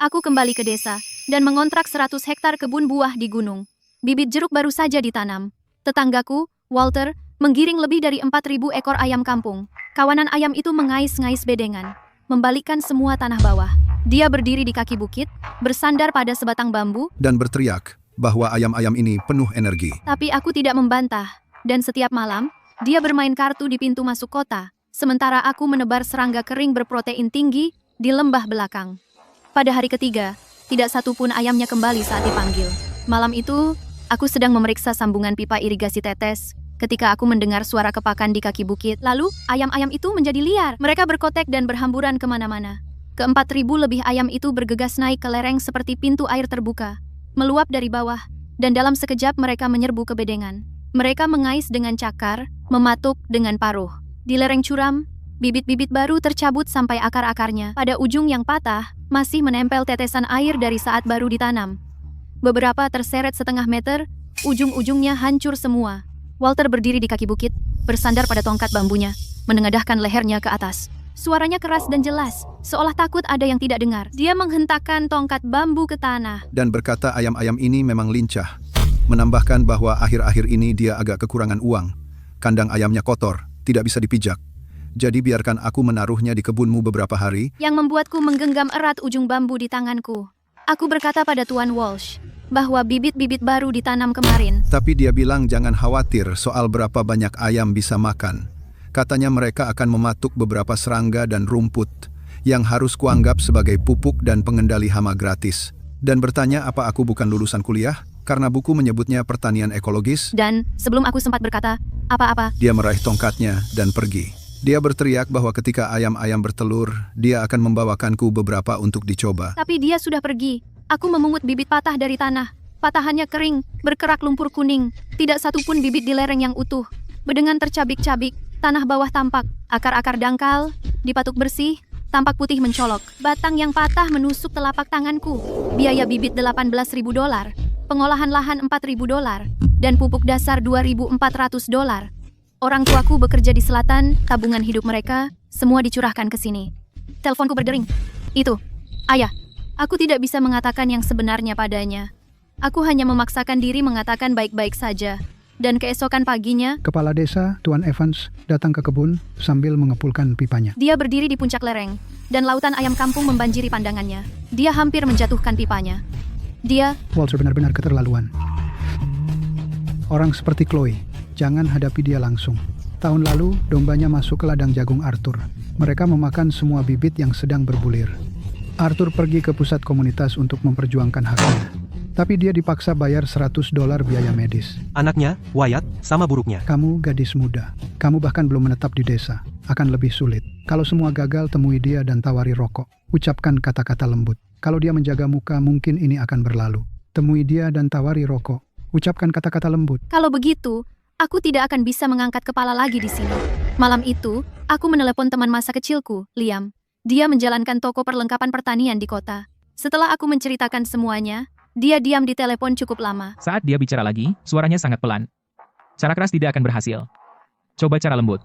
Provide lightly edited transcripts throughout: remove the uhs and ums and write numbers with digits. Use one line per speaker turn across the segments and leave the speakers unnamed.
Aku kembali ke desa dan mengontrak 100 hektar kebun buah di gunung. Bibit jeruk baru saja ditanam. Tetanggaku, Walter, menggiring lebih dari 4.000 ekor ayam kampung. Kawanan ayam itu mengais-ngais bedengan, membalikkan semua tanah bawah. Dia berdiri di kaki bukit, bersandar pada sebatang bambu,
dan berteriak bahwa ayam-ayam ini penuh energi.
tapi aku tidak membantah. Dan setiap malam, dia bermain kartu di pintu masuk kota, sementara aku menebar serangga kering berprotein tinggi di lembah belakang. Pada hari ketiga, tidak satu pun ayamnya kembali saat dipanggil. Malam itu, aku sedang memeriksa sambungan pipa irigasi tetes, ketika aku mendengar suara kepakan di kaki bukit. Lalu, ayam-ayam itu menjadi liar. Mereka berkotek dan berhamburan kemana-mana. Ke-4.000 lebih ayam itu bergegas naik ke lereng seperti pintu air terbuka, meluap dari bawah, dan dalam sekejap mereka menyerbu ke bedengan. Mereka mengais dengan cakar, mematuk dengan paruh. Di lereng curam, bibit-bibit baru tercabut sampai akar-akarnya. Pada ujung yang patah, masih menempel tetesan air dari saat baru ditanam. Beberapa terseret setengah meter, ujung-ujungnya hancur semua. Walter berdiri di kaki bukit, bersandar pada tongkat bambunya, menengadahkan lehernya ke atas. Suaranya keras dan jelas, seolah takut ada yang tidak dengar. Dia menghentakkan tongkat bambu ke tanah.
Dan berkata ayam-ayam ini memang lincah. Menambahkan bahwa akhir-akhir ini dia agak kekurangan uang. Kandang ayamnya kotor, tidak bisa dipijak. Jadi biarkan aku menaruhnya di kebunmu beberapa hari.
Yang membuatku menggenggam erat ujung bambu di tanganku. Aku berkata pada Tuan Walsh, bahwa bibit-bibit baru ditanam kemarin.
Tapi dia bilang jangan khawatir soal berapa banyak ayam bisa makan. Katanya mereka akan mematuk beberapa serangga dan rumput yang harus kuanggap sebagai pupuk dan pengendali hama gratis. Dan bertanya apa aku bukan lulusan kuliah, karena buku menyebutnya pertanian ekologis.
Dan sebelum aku sempat berkata apa-apa,
Dia meraih tongkatnya dan pergi. Dia berteriak bahwa ketika ayam-ayam bertelur, dia akan membawakanku beberapa untuk dicoba.
tapi dia sudah pergi. Aku memungut bibit patah dari tanah. Patahannya kering, berkerak lumpur kuning. Tidak satu pun bibit di lereng yang utuh. Bedengan tercabik-cabik, tanah bawah tampak, akar-akar dangkal, dipatuk bersih, tampak putih mencolok. Batang yang patah menusuk telapak tanganku. Biaya bibit $18.000, pengolahan lahan $4.000, dan pupuk dasar $2.400. Orang tuaku bekerja di selatan, tabungan hidup mereka, semua dicurahkan ke sini. Teleponku berdering. Itu, ayah. Aku tidak bisa mengatakan yang sebenarnya padanya. Aku hanya memaksakan diri mengatakan baik-baik saja. Dan keesokan paginya,
Kepala desa, Tuan Evans, datang ke kebun sambil mengepulkan pipanya.
dia berdiri di puncak lereng, dan lautan ayam kampung membanjiri pandangannya. Dia hampir menjatuhkan pipanya. Dia,
Walter benar-benar keterlaluan. Orang seperti Chloe, jangan hadapi dia langsung. Tahun lalu, dombanya masuk ke ladang jagung Arthur. Mereka memakan semua bibit yang sedang berbulir. Arthur pergi ke pusat komunitas untuk memperjuangkan haknya. Tapi dia dipaksa bayar $100 biaya medis.
Anaknya, Wyatt, sama buruknya.
Kamu gadis muda. Kamu bahkan belum menetap di desa. Akan lebih sulit. Kalau semua gagal, temui dia dan tawari rokok. Ucapkan kata-kata lembut. Kalau dia menjaga muka, mungkin ini akan berlalu. Temui dia dan tawari rokok. Ucapkan kata-kata lembut.
kalau begitu, aku tidak akan bisa mengangkat kepala lagi di sini. Malam itu, aku menelepon teman masa kecilku, Liam. Dia menjalankan toko perlengkapan pertanian di kota. Setelah aku menceritakan semuanya, dia diam di telepon cukup lama.
Saat dia bicara lagi, suaranya sangat pelan. Cara keras tidak akan berhasil. Coba cara lembut.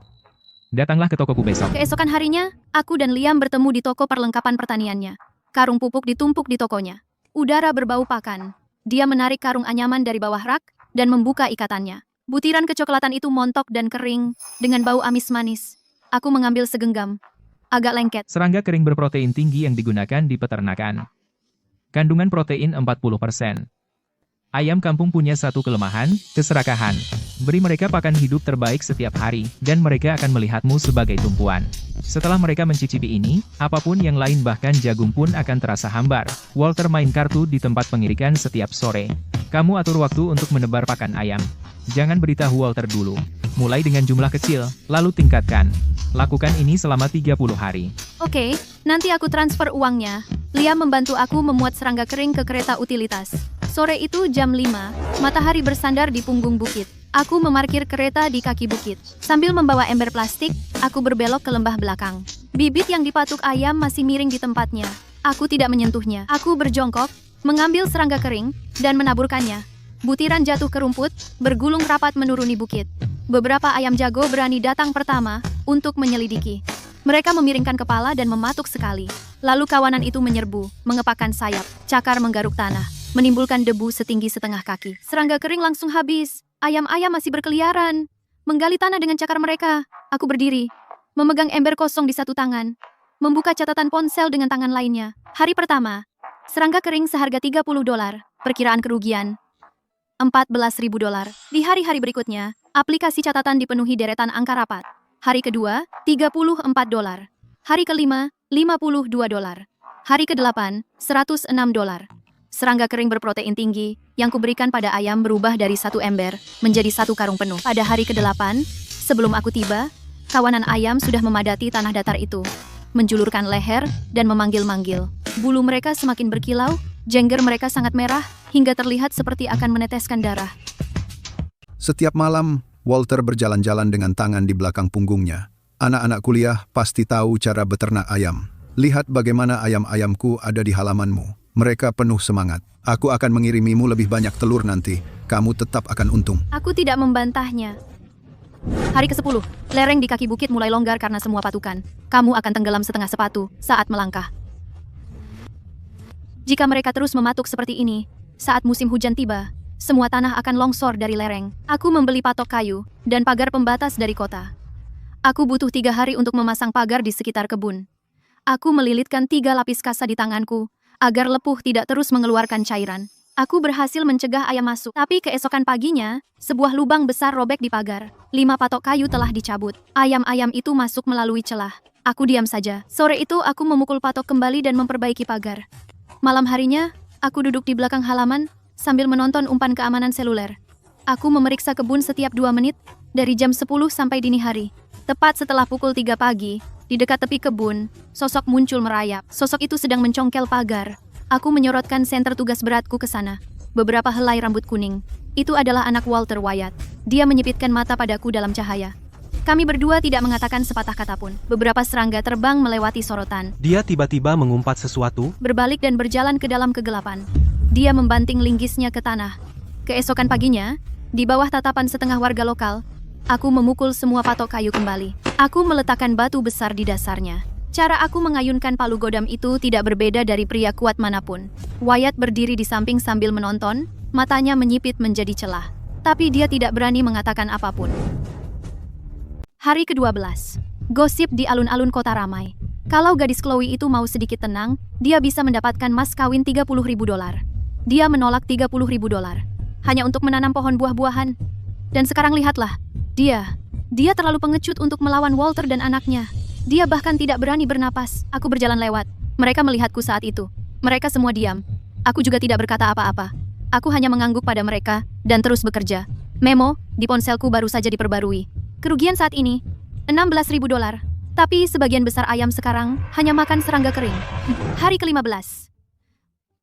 Datanglah ke tokoku besok.
Keesokan harinya, aku dan Liam bertemu di toko perlengkapan pertaniannya. Karung pupuk ditumpuk di tokonya. Udara berbau pakan. Dia menarik karung anyaman dari bawah rak dan membuka ikatannya. Butiran kecoklatan itu montok dan kering, dengan bau amis manis. Aku mengambil segenggam. Agak lengket.
Serangga kering berprotein tinggi yang digunakan di peternakan. Kandungan protein 40%. Ayam kampung punya satu kelemahan, keserakahan. Beri mereka pakan hidup terbaik setiap hari, dan mereka akan melihatmu sebagai tumpuan. Setelah mereka mencicipi ini, apapun yang lain bahkan jagung pun akan terasa hambar. Walter main kartu di tempat pengirikan setiap sore. Kamu atur waktu untuk menebar pakan ayam. Jangan beritahu Walter dulu. Mulai dengan jumlah kecil, lalu tingkatkan. Lakukan ini selama 30 hari.
Oke, nanti aku transfer uangnya. Liam membantu aku memuat serangga kering ke kereta utilitas. Sore itu jam 5, matahari bersandar di punggung bukit. Aku memarkir kereta di kaki bukit. Sambil membawa ember plastik, aku berbelok ke lembah belakang. Bibit yang dipatuk ayam masih miring di tempatnya. Aku tidak menyentuhnya. Aku berjongkok, mengambil serangga kering, dan menaburkannya. Butiran jatuh ke rumput, bergulung rapat menuruni bukit. Beberapa ayam jago berani datang pertama untuk menyelidiki. Mereka memiringkan kepala dan mematuk sekali. Lalu kawanan itu menyerbu, mengepakkan sayap, cakar menggaruk tanah, menimbulkan debu setinggi setengah kaki. Serangga kering langsung habis. Ayam-ayam masih berkeliaran, menggali tanah dengan cakar mereka. Aku berdiri, memegang ember kosong di satu tangan, membuka catatan ponsel dengan tangan lainnya. Hari pertama, serangga kering seharga $30, perkiraan kerugian $14.000. Di hari-hari berikutnya, aplikasi catatan dipenuhi deretan angka rapat. Hari kedua, $34. Hari kelima, $52. Hari ke-8, $106. Serangga kering berprotein tinggi yang kuberikan pada ayam berubah dari satu ember menjadi satu karung penuh. Pada hari ke-8, sebelum aku tiba, kawanan ayam sudah memadati tanah datar itu, menjulurkan leher dan memanggil-manggil. Bulu mereka semakin berkilau, jengger mereka sangat merah, hingga terlihat seperti akan meneteskan darah.
Setiap malam, Walter berjalan-jalan dengan tangan di belakang punggungnya. Anak-anak kuliah pasti tahu cara beternak ayam. Lihat bagaimana ayam-ayamku ada di halamanmu. Mereka penuh semangat. Aku akan mengirimimu lebih banyak telur nanti. Kamu tetap akan untung.
Aku tidak membantahnya. Hari ke-10, lereng di kaki bukit mulai longgar karena semua patukan. Kamu akan tenggelam setengah sepatu saat melangkah. Jika mereka terus mematuk seperti ini, saat musim hujan tiba, semua tanah akan longsor dari lereng. Aku membeli patok kayu dan pagar pembatas dari kota. Aku butuh 3 hari untuk memasang pagar di sekitar kebun. Aku melilitkan 3 lapis kasa di tanganku, agar lepuh tidak terus mengeluarkan cairan. Aku berhasil mencegah ayam masuk. Tapi keesokan paginya, sebuah lubang besar robek di pagar. 5 patok kayu telah dicabut. Ayam-ayam itu masuk melalui celah. Aku diam saja. Sore itu aku memukul patok kembali dan memperbaiki pagar. Malam harinya, aku duduk di belakang halaman, sambil menonton umpan keamanan seluler. Aku memeriksa kebun setiap 2 menit, dari jam 10 sampai dini hari. Tepat setelah pukul 3 pagi, di dekat tepi kebun, sosok muncul merayap. Sosok itu sedang mencongkel pagar. Aku menyorotkan senter tugas beratku ke sana. Beberapa helai rambut kuning. Itu adalah anak Walter Wyatt. Dia menyipitkan mata padaku dalam cahaya. Kami berdua tidak mengatakan sepatah kata pun. Beberapa serangga terbang melewati sorotan.
Dia tiba-tiba mengumpat sesuatu.
Berbalik dan berjalan ke dalam kegelapan. Dia membanting linggisnya ke tanah. Keesokan paginya, di bawah tatapan setengah warga lokal, aku memukul semua patok kayu kembali. Aku meletakkan batu besar di dasarnya. Cara aku mengayunkan palu godam itu tidak berbeda dari pria kuat manapun. Wyatt berdiri di samping sambil menonton, matanya menyipit menjadi celah. Tapi dia tidak berani mengatakan apapun. Hari ke-12. Gosip di alun-alun kota ramai. Kalau gadis Chloe itu mau sedikit tenang, dia bisa mendapatkan mas kawin $30.000. Dia menolak $30.000 hanya untuk menanam pohon buah-buahan. Dan sekarang lihatlah, dia terlalu pengecut untuk melawan Walter dan anaknya. Dia bahkan tidak berani bernapas. Aku berjalan lewat. Mereka melihatku saat itu. Mereka semua diam. Aku juga tidak berkata apa-apa. Aku hanya mengangguk pada mereka dan terus bekerja. Memo, di ponselku baru saja diperbarui. Kerugian saat ini, $16.000. Tapi sebagian besar ayam sekarang hanya makan serangga kering. Hari ke-15.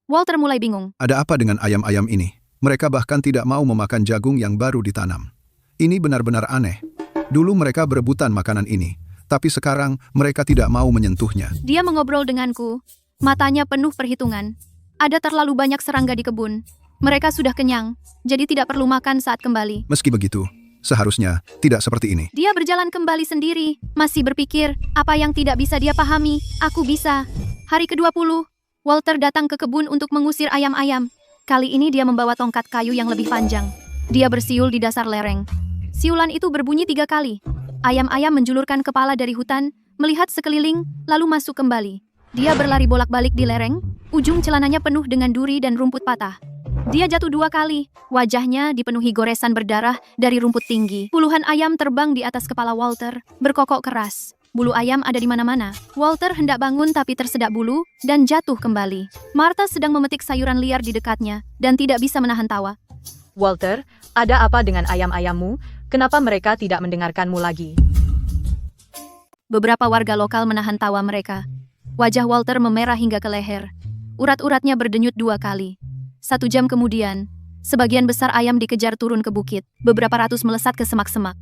Walter mulai bingung.
Ada apa dengan ayam-ayam ini? Mereka bahkan tidak mau memakan jagung yang baru ditanam. Ini benar-benar aneh. Dulu mereka berebutan makanan ini, tapi sekarang mereka tidak mau menyentuhnya.
Dia mengobrol denganku, matanya penuh perhitungan. Ada terlalu banyak serangga di kebun. Mereka sudah kenyang, jadi tidak perlu makan saat kembali.
Meski begitu, seharusnya tidak seperti ini.
Dia berjalan kembali sendiri, masih berpikir, apa yang tidak bisa dia pahami, aku bisa. Hari ke-20, Walter datang ke kebun untuk mengusir ayam-ayam. Kali ini dia membawa tongkat kayu yang lebih panjang. Dia bersiul di dasar lereng. Siulan itu berbunyi 3 kali. Ayam-ayam menjulurkan kepala dari hutan, melihat sekeliling, lalu masuk kembali. Dia berlari bolak-balik di lereng, ujung celananya penuh dengan duri dan rumput patah. Dia jatuh 2 kali, wajahnya dipenuhi goresan berdarah dari rumput tinggi. Puluhan ayam terbang di atas kepala Walter, berkokok keras. Bulu ayam ada di mana-mana. Walter hendak bangun tapi tersedak bulu dan jatuh kembali. Martha sedang memetik sayuran liar di dekatnya dan tidak bisa menahan tawa.
Walter, ada apa dengan ayam-ayammu? Kenapa mereka tidak mendengarkanmu lagi?
Beberapa warga lokal menahan tawa mereka. Wajah Walter memerah hingga ke leher. Urat-uratnya berdenyut 2 kali. 1 jam kemudian, sebagian besar ayam dikejar turun ke bukit. Beberapa ratus melesat ke semak-semak.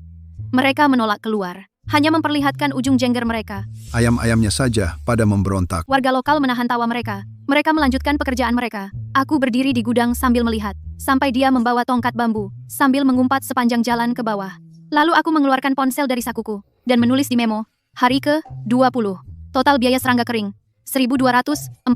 Mereka menolak keluar, hanya memperlihatkan ujung jengger mereka.
Ayam-ayamnya saja pada memberontak.
Warga lokal menahan tawa mereka. Mereka melanjutkan pekerjaan mereka. Aku berdiri di gudang sambil melihat, sampai dia membawa tongkat bambu, sambil mengumpat sepanjang jalan ke bawah. Lalu aku mengeluarkan ponsel dari sakuku, dan menulis di memo, hari ke-20. Total biaya serangga kering, $1.244.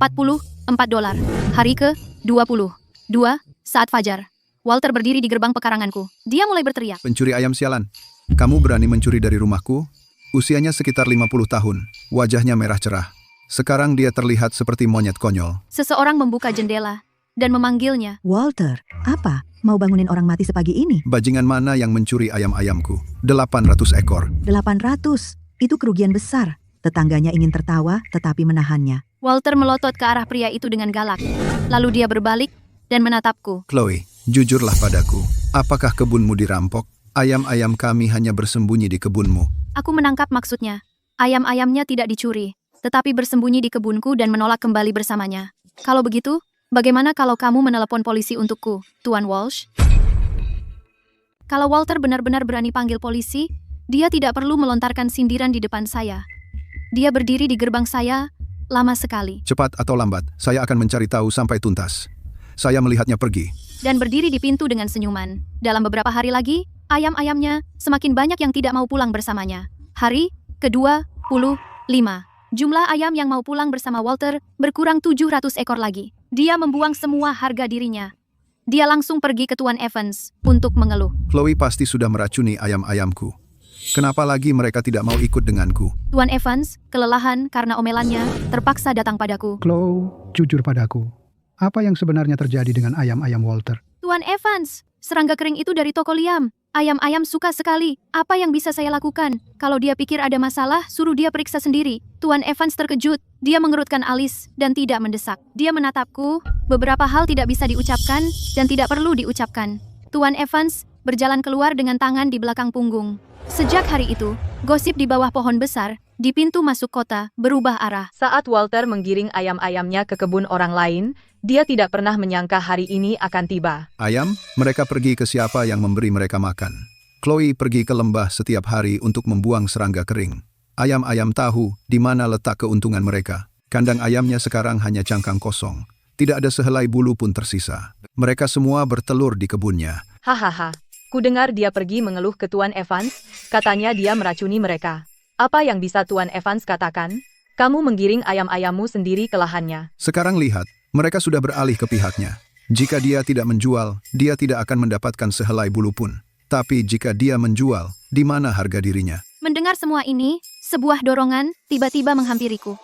Hari ke-22, saat fajar. Walter berdiri di gerbang pekaranganku. Dia mulai berteriak.
Pencuri ayam sialan. Kamu berani mencuri dari rumahku? Usianya sekitar 50 tahun. Wajahnya merah cerah. Sekarang dia terlihat seperti monyet konyol.
Seseorang membuka jendela dan memanggilnya.
Walter, apa? Mau bangunin orang mati sepagi ini?
Bajingan mana yang mencuri ayam-ayamku? 800 ekor.
800. Itu kerugian besar. Tetangganya ingin tertawa, tetapi menahannya.
Walter melotot ke arah pria itu dengan galak. Lalu dia berbalik dan menatapku.
Chloe, jujurlah padaku. Apakah kebunmu dirampok? Ayam-ayam kami hanya bersembunyi di kebunmu.
Aku menangkap maksudnya. Ayam-ayamnya tidak dicuri, tetapi bersembunyi di kebunku dan menolak kembali bersamanya. Kalau begitu, bagaimana kalau kamu menelepon polisi untukku, Tuan Walsh? Kalau Walter benar-benar berani panggil polisi, dia tidak perlu melontarkan sindiran di depan saya. Dia berdiri di gerbang saya, lama sekali,
Cepat atau lambat, saya akan mencari tahu sampai tuntas. Saya melihatnya pergi.
dan berdiri di pintu dengan senyuman. Dalam beberapa hari lagi, ayam-ayamnya semakin banyak yang tidak mau pulang bersamanya. Hari ke-25. Jumlah ayam yang mau pulang bersama Walter berkurang 700 ekor lagi. Dia membuang semua harga dirinya. Dia langsung pergi ke Tuan Evans untuk mengeluh.
Chloe pasti sudah meracuni ayam-ayamku. Kenapa lagi mereka tidak mau ikut denganku?
Tuan Evans, kelelahan karena omelannya, terpaksa datang padaku.
Chloe, jujur padaku. Apa yang sebenarnya terjadi dengan ayam-ayam Walter?
Tuan Evans, serangga kering itu dari toko Liam. Ayam-ayam suka sekali. Apa yang bisa saya lakukan? Kalau dia pikir ada masalah, suruh dia periksa sendiri. Tuan Evans terkejut. Dia mengerutkan alis dan tidak mendesak. Dia menatapku. Beberapa hal tidak bisa diucapkan dan tidak perlu diucapkan. Tuan Evans berjalan keluar dengan tangan di belakang punggung. Sejak hari itu, gosip di bawah pohon besar, di pintu masuk kota, berubah arah.
Saat Walter menggiring ayam-ayamnya ke kebun orang lain, dia tidak pernah menyangka hari ini akan tiba.
Ayam, mereka pergi ke siapa yang memberi mereka makan. Chloe pergi ke lembah setiap hari untuk membuang serangga kering. Ayam-ayam tahu di mana letak keuntungan mereka. Kandang ayamnya sekarang hanya cangkang kosong. Tidak ada sehelai bulu pun tersisa. Mereka semua bertelur di kebunnya.
Hahaha. Kudengar dia pergi mengeluh ke Tuan Evans, katanya dia meracuni mereka. Apa yang bisa Tuan Evans katakan? Kamu menggiring ayam-ayammu sendiri ke lahannya.
Sekarang lihat, mereka sudah beralih ke pihaknya. Jika dia tidak menjual, dia tidak akan mendapatkan sehelai bulu pun. Tapi jika dia menjual, di mana harga dirinya?
Mendengar semua ini, sebuah dorongan tiba-tiba menghampiriku.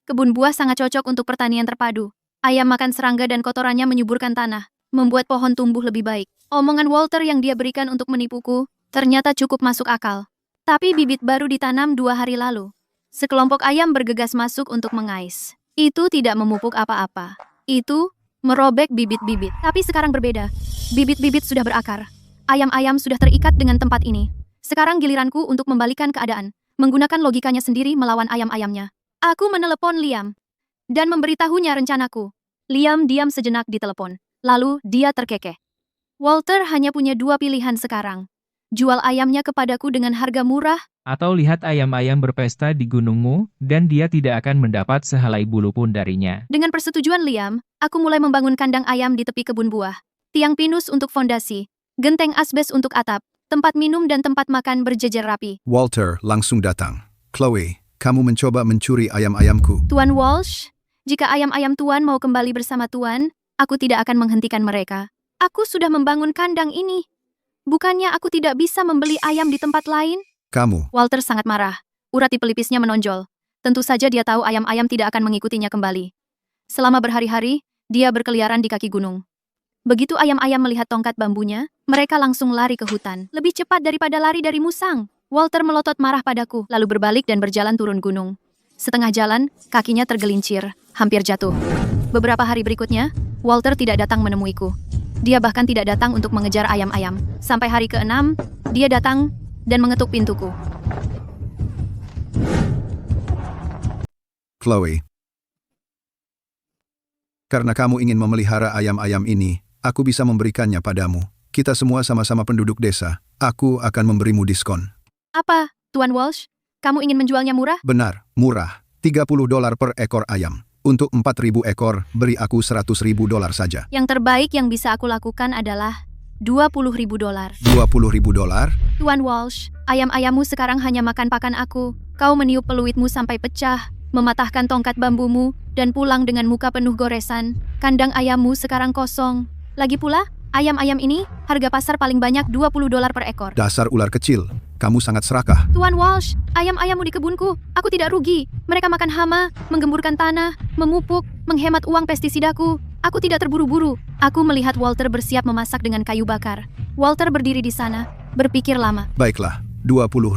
Kebun buah sangat cocok untuk pertanian terpadu. Ayam makan serangga dan kotorannya menyuburkan tanah, membuat pohon tumbuh lebih baik. Omongan Walter yang dia berikan untuk menipuku ternyata cukup masuk akal. Tapi bibit baru ditanam 2 hari lalu. Sekelompok ayam bergegas masuk untuk mengais. Itu tidak memupuk apa-apa. Itu merobek bibit-bibit. Tapi sekarang berbeda. Bibit-bibit sudah berakar. Ayam-ayam sudah terikat dengan tempat ini. Sekarang giliranku untuk membalikan keadaan, menggunakan logikanya sendiri melawan ayam-ayamnya. Aku menelepon Liam dan memberitahunya rencanaku. Liam diam sejenak di telepon. Lalu dia terkekeh. Walter hanya punya 2 pilihan sekarang. Jual ayamnya kepadaku dengan harga murah,
Atau lihat ayam-ayam berpesta di gunungmu, dan dia tidak akan mendapat sehelai bulu pun darinya.
dengan persetujuan Liam, aku mulai membangun kandang ayam di tepi kebun buah. Tiang pinus untuk fondasi, genteng asbes untuk atap, tempat minum dan tempat makan berjejer rapi.
Walter langsung datang. Chloe, kamu mencoba mencuri ayam-ayamku.
Tuan Walsh, jika ayam-ayam Tuan mau kembali bersama Tuan, aku tidak akan menghentikan mereka. Aku sudah membangun kandang ini. Bukannya aku tidak bisa membeli ayam di tempat lain?
Kamu,
Walter sangat marah. Urat di pelipisnya menonjol. Tentu saja dia tahu ayam-ayam tidak akan mengikutinya kembali. Selama berhari-hari, dia berkeliaran di kaki gunung. Begitu ayam-ayam melihat tongkat bambunya, mereka langsung lari ke hutan. Lebih cepat daripada lari dari musang. Walter melotot marah padaku, lalu berbalik dan berjalan turun gunung. Setengah jalan, kakinya tergelincir, hampir jatuh. Beberapa hari berikutnya, Walter tidak datang menemuiku. Dia bahkan tidak datang untuk mengejar ayam-ayam. Sampai hari ke-6, dia datang dan mengetuk pintuku.
Chloe. Karena kamu ingin memelihara ayam-ayam ini, aku bisa memberikannya padamu. Kita semua sama-sama penduduk desa. Aku akan memberimu diskon.
Apa, Tuan Walsh? Kamu ingin menjualnya murah?
Benar, murah. $30 per ekor ayam. Untuk 4.000 ekor, beri aku $100.000 saja.
Yang terbaik yang bisa aku lakukan adalah $20.000.
$20.000?
Tuan Walsh, ayam-ayammu sekarang hanya makan pakan aku. Kau meniup peluitmu sampai pecah, mematahkan tongkat bambumu, dan pulang dengan muka penuh goresan. Kandang ayammu sekarang kosong. Lagi pula, ayam-ayam ini, harga pasar paling banyak $20 per ekor.
Dasar ular kecil, kamu sangat serakah.
Tuan Walsh, ayam-ayammu di kebunku. Aku tidak rugi. Mereka makan hama, menggemburkan tanah, memupuk, menghemat uang pestisidaku. Aku tidak terburu-buru. Aku melihat Walter bersiap memasak dengan kayu bakar. Walter berdiri di sana, berpikir lama.
Baiklah, $20.000.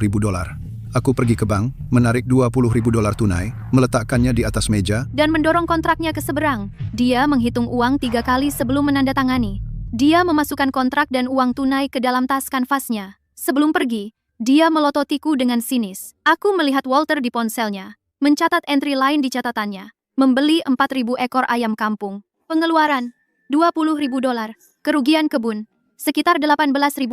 Aku pergi ke bank, menarik $20.000 tunai, meletakkannya di atas meja.
Dan mendorong kontraknya ke seberang. Dia menghitung uang 3 kali sebelum menandatangani. Dia memasukkan kontrak dan uang tunai ke dalam tas kanvasnya. Sebelum pergi, dia melototiku dengan sinis. Aku melihat Walter di ponselnya, mencatat entry lain di catatannya. Membeli 4.000 ekor ayam kampung. Pengeluaran, $20.000. Kerugian kebun, sekitar $18.000.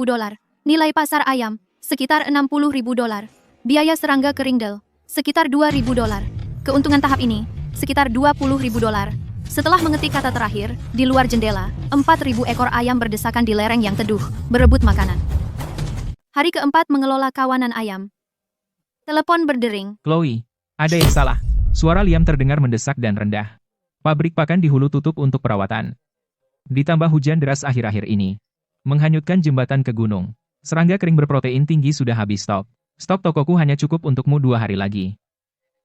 Nilai pasar ayam, sekitar $60.000. Biaya serangga keringdel, sekitar $2.000. Keuntungan tahap ini, sekitar $20.000. Setelah mengetik kata terakhir, di luar jendela, 4.000 ekor ayam berdesakan di lereng yang teduh, berebut makanan. Hari keempat mengelola kawanan ayam. Telepon berdering.
Chloe, ada yang salah. Suara Liam terdengar mendesak dan rendah. Pabrik pakan di hulu tutup untuk perawatan. Ditambah hujan deras akhir-akhir ini. Menghanyutkan jembatan ke gunung. Serangga kering berprotein tinggi sudah habis stok. Stok tokoku hanya cukup untukmu 2 hari lagi.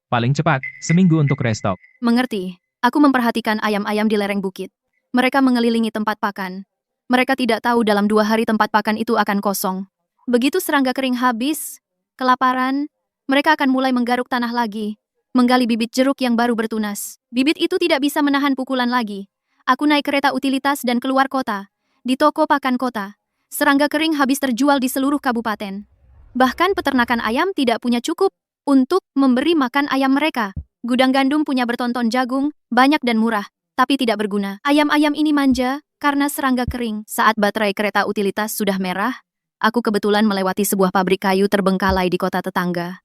Paling cepat, seminggu untuk restock.
Mengerti. Aku memperhatikan ayam-ayam di lereng bukit. Mereka mengelilingi tempat pakan. Mereka tidak tahu dalam 2 hari tempat pakan itu akan kosong. Begitu serangga kering habis, kelaparan, mereka akan mulai menggaruk tanah lagi, menggali bibit jeruk yang baru bertunas. Bibit itu tidak bisa menahan pukulan lagi. Aku naik kereta utilitas dan keluar kota. Di toko pakan kota, serangga kering habis terjual di seluruh kabupaten. Bahkan peternakan ayam tidak punya cukup untuk memberi makan ayam mereka. Gudang gandum punya bertonton jagung, banyak dan murah, tapi tidak berguna. Ayam-ayam ini manja karena serangga kering. Saat baterai kereta utilitas sudah merah, aku kebetulan melewati sebuah pabrik kayu terbengkalai di kota tetangga.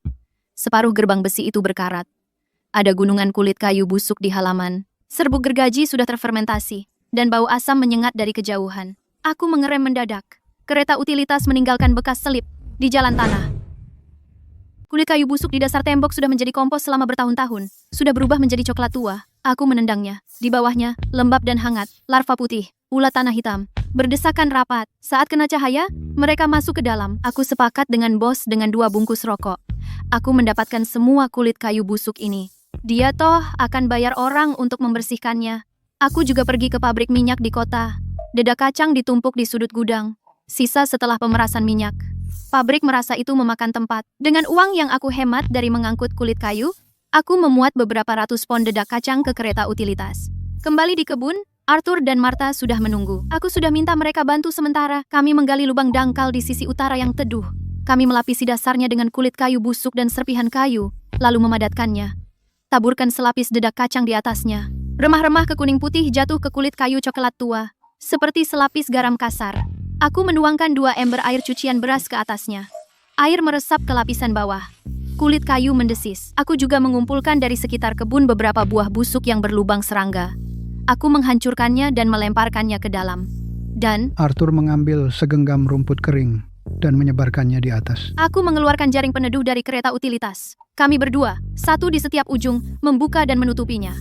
Separuh gerbang besi itu berkarat. Ada gunungan kulit kayu busuk di halaman. Serbuk gergaji sudah terfermentasi, dan bau asam menyengat dari kejauhan. Aku mengerem mendadak. Kereta utilitas meninggalkan bekas selip di jalan tanah. Kulit kayu busuk di dasar tembok sudah menjadi kompos selama bertahun-tahun. Sudah berubah menjadi coklat tua. Aku menendangnya. Di bawahnya, lembab dan hangat, larva putih, ulat tanah hitam. Berdesakan rapat. Saat kena cahaya, mereka masuk ke dalam. Aku sepakat dengan bos dengan 2 bungkus rokok. Aku mendapatkan semua kulit kayu busuk ini. Dia toh akan bayar orang untuk membersihkannya. Aku juga pergi ke pabrik minyak di kota. Dedak kacang ditumpuk di sudut gudang. Sisa setelah pemerasan minyak. Pabrik merasa itu memakan tempat. Dengan uang yang aku hemat dari mengangkut kulit kayu, aku memuat beberapa ratus pon dedak kacang ke kereta utilitas. Kembali di kebun, Arthur dan Martha sudah menunggu. Aku sudah minta mereka bantu sementara. Kami menggali lubang dangkal di sisi utara yang teduh. Kami melapisi dasarnya dengan kulit kayu busuk dan serpihan kayu, lalu memadatkannya. Taburkan selapis dedak kacang di atasnya. Remah-remah kekuning putih jatuh ke kulit kayu coklat tua, seperti selapis garam kasar. Aku menuangkan 2 ember air cucian beras ke atasnya. Air meresap ke lapisan bawah. Kulit kayu mendesis. Aku juga mengumpulkan dari sekitar kebun beberapa buah busuk yang berlubang serangga. Aku menghancurkannya dan melemparkannya ke dalam. Dan
Arthur mengambil segenggam rumput kering dan menyebarkannya di atas.
aku mengeluarkan jaring peneduh dari kereta utilitas. Kami berdua, satu di setiap ujung, membuka dan menutupinya.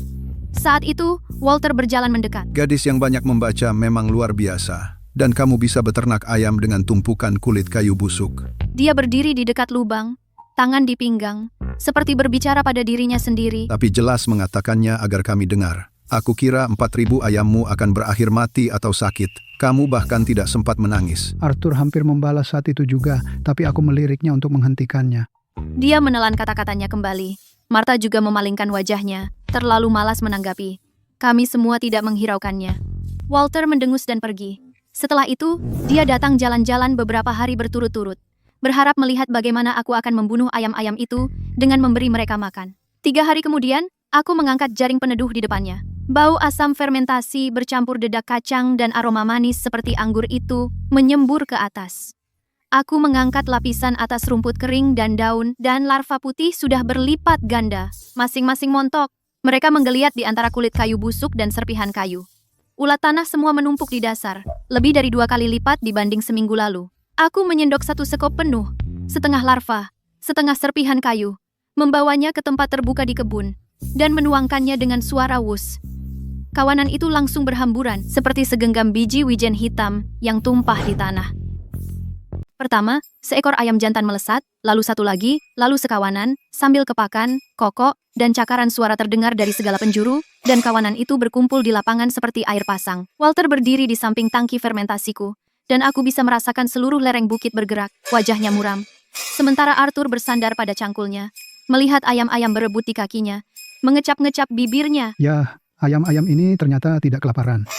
Saat itu, Walter berjalan mendekat.
Gadis yang banyak membaca memang luar biasa. Dan kamu bisa beternak ayam dengan tumpukan kulit kayu busuk.
Dia berdiri di dekat lubang, tangan di pinggang, seperti berbicara pada dirinya sendiri.
Tapi jelas mengatakannya agar kami dengar. Aku kira 4.000 ayammu akan berakhir mati atau sakit. Kamu bahkan tidak sempat menangis.
Arthur hampir membalas saat itu juga, tapi aku meliriknya untuk menghentikannya.
Dia menelan kata-katanya kembali. Martha juga memalingkan wajahnya, terlalu malas menanggapi. Kami semua tidak menghiraukannya. Walter mendengus dan pergi. Setelah itu, dia datang jalan-jalan beberapa hari berturut-turut, berharap melihat bagaimana aku akan membunuh ayam-ayam itu dengan memberi mereka makan. 3 hari kemudian, aku mengangkat jaring peneduh di depannya. Bau asam fermentasi bercampur dedak kacang dan aroma manis seperti anggur itu menyembur ke atas. Aku mengangkat lapisan atas rumput kering dan daun, dan larva putih sudah berlipat ganda, masing-masing montok. Mereka menggeliat di antara kulit kayu busuk dan serpihan kayu. Ulat tanah semua menumpuk di dasar, lebih dari 2 kali lipat dibanding seminggu lalu. Aku menyendok satu sekop penuh, setengah larva, setengah serpihan kayu, membawanya ke tempat terbuka di kebun, dan menuangkannya dengan suara wus. Kawanan itu langsung berhamburan, seperti segenggam biji wijen hitam yang tumpah di tanah. Pertama, seekor ayam jantan melesat, lalu satu lagi, lalu sekawanan, sambil kepakan, kokok, dan cakaran suara terdengar dari segala penjuru, dan kawanan itu berkumpul di lapangan seperti air pasang. Walter berdiri di samping tangki fermentasiku, dan aku bisa merasakan seluruh lereng bukit bergerak, wajahnya muram. Sementara Arthur bersandar pada cangkulnya, melihat ayam-ayam berebut di kakinya, mengecap-ngecap bibirnya.
Ya, ayam-ayam ini ternyata tidak kelaparan.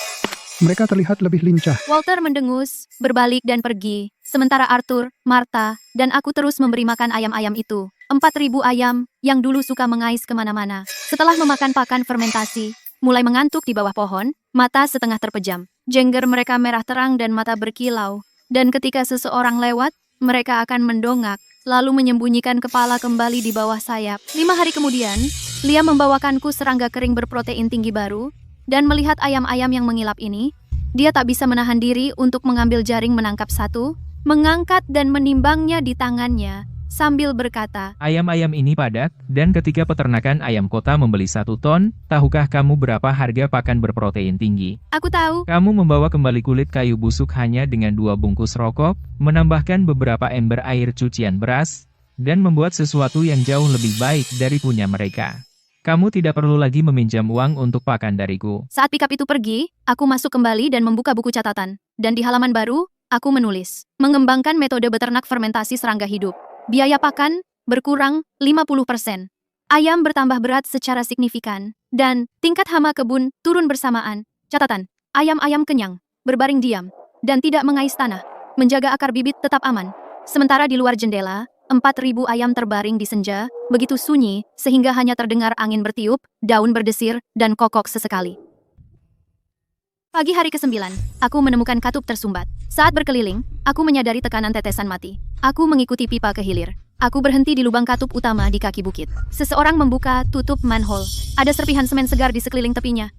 Mereka terlihat lebih lincah.
Walter mendengus, berbalik dan pergi. Sementara Arthur, Martha, dan aku terus memberi makan ayam-ayam itu. 4.000 ayam, yang dulu suka mengais kemana-mana. Setelah memakan pakan fermentasi, mulai mengantuk di bawah pohon, mata setengah terpejam. Jengger mereka merah terang dan mata berkilau. Dan ketika seseorang lewat, mereka akan mendongak, lalu menyembunyikan kepala kembali di bawah sayap. 5 hari kemudian, Lia membawakanku serangga kering berprotein tinggi baru, dan melihat ayam-ayam yang mengilap ini, dia tak bisa menahan diri untuk mengambil jaring menangkap satu, mengangkat dan menimbangnya di tangannya, sambil berkata,
Ayam-ayam ini padat, dan ketika peternakan ayam kota membeli 1 ton, tahukah kamu berapa harga pakan berprotein tinggi?
"Aku tahu."
Kamu membawa kembali kulit kayu busuk hanya dengan 2 bungkus rokok, menambahkan beberapa ember air cucian beras, dan membuat sesuatu yang jauh lebih baik dari punya mereka. Kamu tidak perlu lagi meminjam uang untuk pakan dariku.
Saat pikap itu pergi, aku masuk kembali dan membuka buku catatan. Dan di halaman baru, aku menulis, mengembangkan metode beternak fermentasi serangga hidup. Biaya pakan berkurang 50%. Ayam bertambah berat secara signifikan. Dan tingkat hama kebun turun bersamaan. Catatan, ayam-ayam kenyang, berbaring diam, dan tidak mengais tanah. Menjaga akar bibit tetap aman. Sementara di luar jendela, 4.000 ayam terbaring di senja, begitu sunyi, sehingga hanya terdengar angin bertiup, daun berdesir, dan kokok sesekali. Pagi hari ke-9, aku menemukan katup tersumbat. Saat berkeliling, aku menyadari tekanan tetesan mati. Aku mengikuti pipa ke hilir. Aku berhenti di lubang katup utama di kaki bukit. Seseorang membuka tutup manhole. Ada serpihan semen segar di sekeliling tepinya.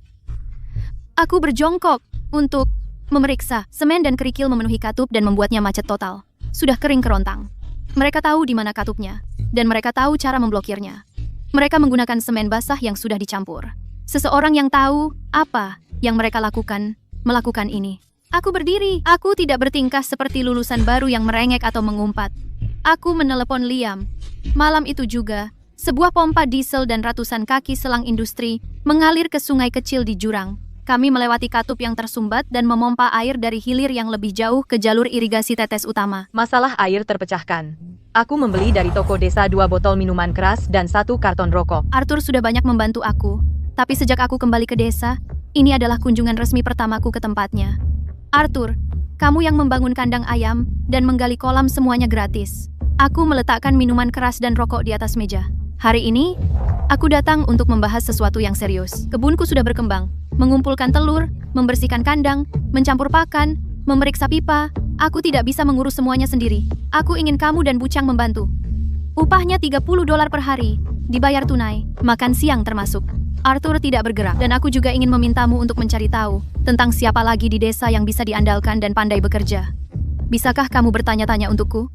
Aku berjongkok untuk memeriksa. Semen dan kerikil memenuhi katup dan membuatnya macet total. Sudah kering kerontang. Mereka tahu di mana katupnya, dan mereka tahu cara memblokirnya. Mereka menggunakan semen basah yang sudah dicampur. Seseorang yang tahu apa yang mereka lakukan, melakukan ini. Aku berdiri. Aku tidak bertingkah seperti lulusan baru yang merengek atau mengumpat. Aku menelepon Liam. Malam itu juga, sebuah pompa diesel dan ratusan kaki selang industri mengalir ke sungai kecil di jurang. Kami melewati katup yang tersumbat dan memompa air dari hilir yang lebih jauh ke jalur irigasi tetes utama.
Masalah air terpecahkan. Aku membeli dari toko desa 2 botol minuman keras dan 1 karton rokok.
Arthur sudah banyak membantu aku, tapi sejak aku kembali ke desa, ini adalah kunjungan resmi pertamaku ke tempatnya. Arthur, kamu yang membangun kandang ayam dan menggali kolam semuanya gratis. Aku meletakkan minuman keras dan rokok di atas meja. Hari ini, aku datang untuk membahas sesuatu yang serius. Kebunku sudah berkembang, mengumpulkan telur, membersihkan kandang, mencampur pakan, memeriksa pipa. Aku tidak bisa mengurus semuanya sendiri. Aku ingin kamu dan Bucang membantu. Upahnya $30 per hari, dibayar tunai, makan siang termasuk. Arthur tidak bergerak, dan aku juga ingin memintamu untuk mencari tahu tentang siapa lagi di desa yang bisa diandalkan dan pandai bekerja. Bisakah kamu bertanya-tanya untukku?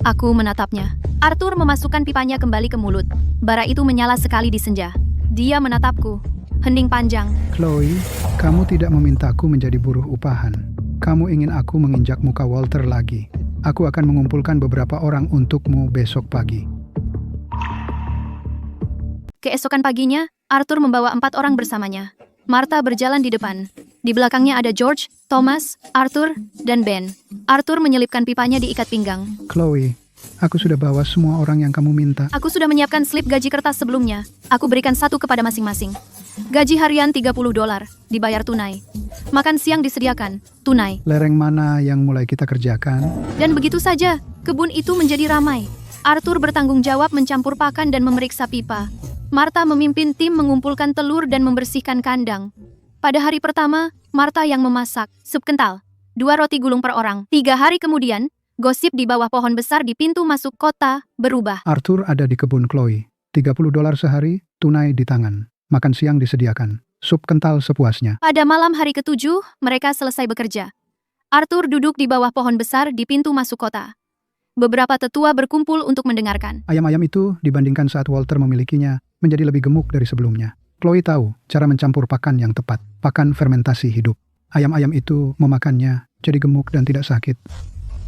Aku menatapnya. Arthur memasukkan pipanya kembali ke mulut. Bara itu menyala sekali di senja. Dia menatapku. Hening panjang.
Chloe, kamu tidak memintaku menjadi buruh upahan. Kamu ingin aku menginjak muka Walter lagi. Aku akan mengumpulkan beberapa orang untukmu besok pagi.
Keesokan paginya, Arthur membawa 4 orang bersamanya. Martha berjalan di depan. Di belakangnya ada George, Thomas, Arthur, dan Ben. Arthur menyelipkan pipanya di ikat pinggang.
Chloe, aku sudah bawa semua orang yang kamu minta.
Aku sudah menyiapkan slip gaji kertas sebelumnya. Aku berikan 1 kepada masing-masing. Gaji harian $30, dibayar tunai. Makan siang disediakan, tunai.
Lereng mana yang mulai kita kerjakan?
Dan begitu saja, kebun itu menjadi ramai. Arthur bertanggung jawab mencampur pakan dan memeriksa pipa. Martha memimpin tim mengumpulkan telur dan membersihkan kandang. Pada hari pertama, Martha yang memasak sup kental, 2 roti gulung per orang. 3 hari kemudian, gosip di bawah pohon besar di pintu masuk kota berubah.
Arthur ada di kebun Chloe. $30 sehari, tunai di tangan. Makan siang disediakan. sup kental sepuasnya.
Pada malam hari ketujuh, mereka selesai bekerja. Arthur duduk di bawah pohon besar di pintu masuk kota. Beberapa tetua berkumpul untuk mendengarkan.
Ayam-ayam itu dibandingkan saat Walter memilikinya menjadi lebih gemuk dari sebelumnya. Chloe tahu cara mencampur pakan yang tepat, pakan fermentasi hidup. Ayam-ayam itu memakannya jadi gemuk dan tidak sakit.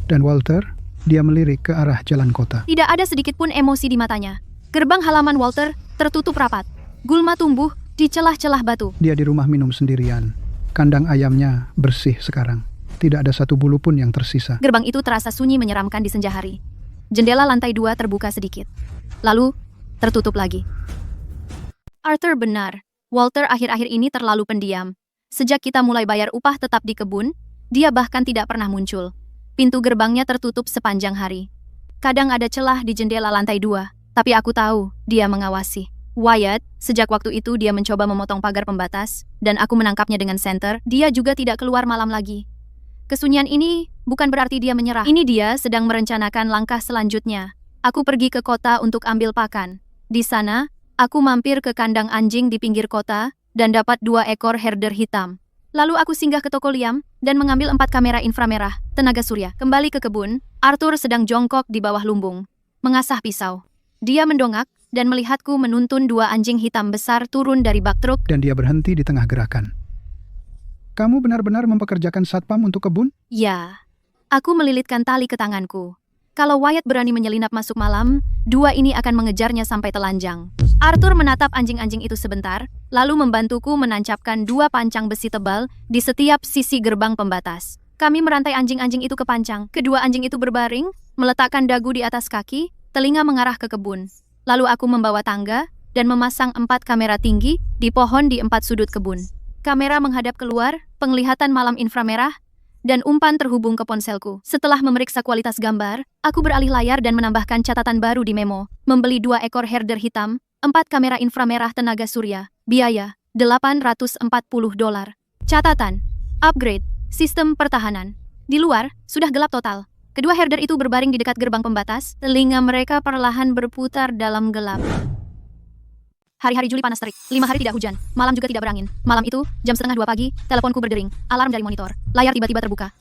Dan Walter, dia melirik ke arah jalan kota.
Tidak ada sedikit pun emosi di matanya. Gerbang halaman Walter tertutup rapat. Gulma tumbuh di celah-celah batu.
Dia di rumah minum sendirian. Kandang ayamnya bersih sekarang. Tidak ada satu bulu pun yang tersisa.
Gerbang itu terasa sunyi menyeramkan di senja hari. Jendela lantai 2 terbuka sedikit. Lalu, tertutup lagi. Arthur benar. Walter akhir-akhir ini terlalu pendiam. Sejak kita mulai bayar upah tetap di kebun, dia bahkan tidak pernah muncul. Pintu gerbangnya tertutup sepanjang hari. Kadang ada celah di jendela lantai 2, tapi aku tahu dia mengawasi. Wyatt, sejak waktu itu dia mencoba memotong pagar pembatas, dan aku menangkapnya dengan senter, dia juga tidak keluar malam lagi. Kesunyian ini bukan berarti dia menyerah. Ini dia sedang merencanakan langkah selanjutnya. Aku pergi ke kota untuk ambil pakan. Di sana, aku mampir ke kandang anjing di pinggir kota, dan dapat 2 ekor herder hitam. Lalu aku singgah ke toko Liam, dan mengambil 4 kamera inframerah, tenaga surya. Kembali ke kebun, Arthur sedang jongkok di bawah lumbung, mengasah pisau. Dia mendongak, dan melihatku menuntun 2 anjing hitam besar turun dari bak truk.
Dan dia berhenti di tengah gerakan. Kamu benar-benar mempekerjakan satpam untuk kebun?
Ya, aku melilitkan tali ke tanganku. Kalau Wyatt berani menyelinap masuk malam, 2 ini akan mengejarnya sampai telanjang. Arthur menatap anjing-anjing itu sebentar, lalu membantuku menancapkan 2 pancang besi tebal di setiap sisi gerbang pembatas. Kami merantai anjing-anjing itu ke pancang. Kedua anjing itu berbaring, meletakkan dagu di atas kaki, telinga mengarah ke kebun. Lalu aku membawa tangga dan memasang 4 kamera tinggi di pohon di 4 sudut kebun. Kamera menghadap keluar, penglihatan malam inframerah, dan umpan terhubung ke ponselku. Setelah memeriksa kualitas gambar, aku beralih layar dan menambahkan catatan baru di memo. Membeli 2 ekor herder hitam, 4 kamera inframerah tenaga surya. Biaya, $840. Catatan, upgrade, sistem pertahanan. Di luar, sudah gelap total. Kedua herder itu berbaring di dekat gerbang pembatas, telinga mereka perlahan berputar dalam gelap. Hari-hari Juli panas terik, 5 hari tidak hujan, malam juga tidak berangin. Malam itu, jam 1:30 pagi, teleponku berdering, alarm dari monitor, layar tiba-tiba terbuka.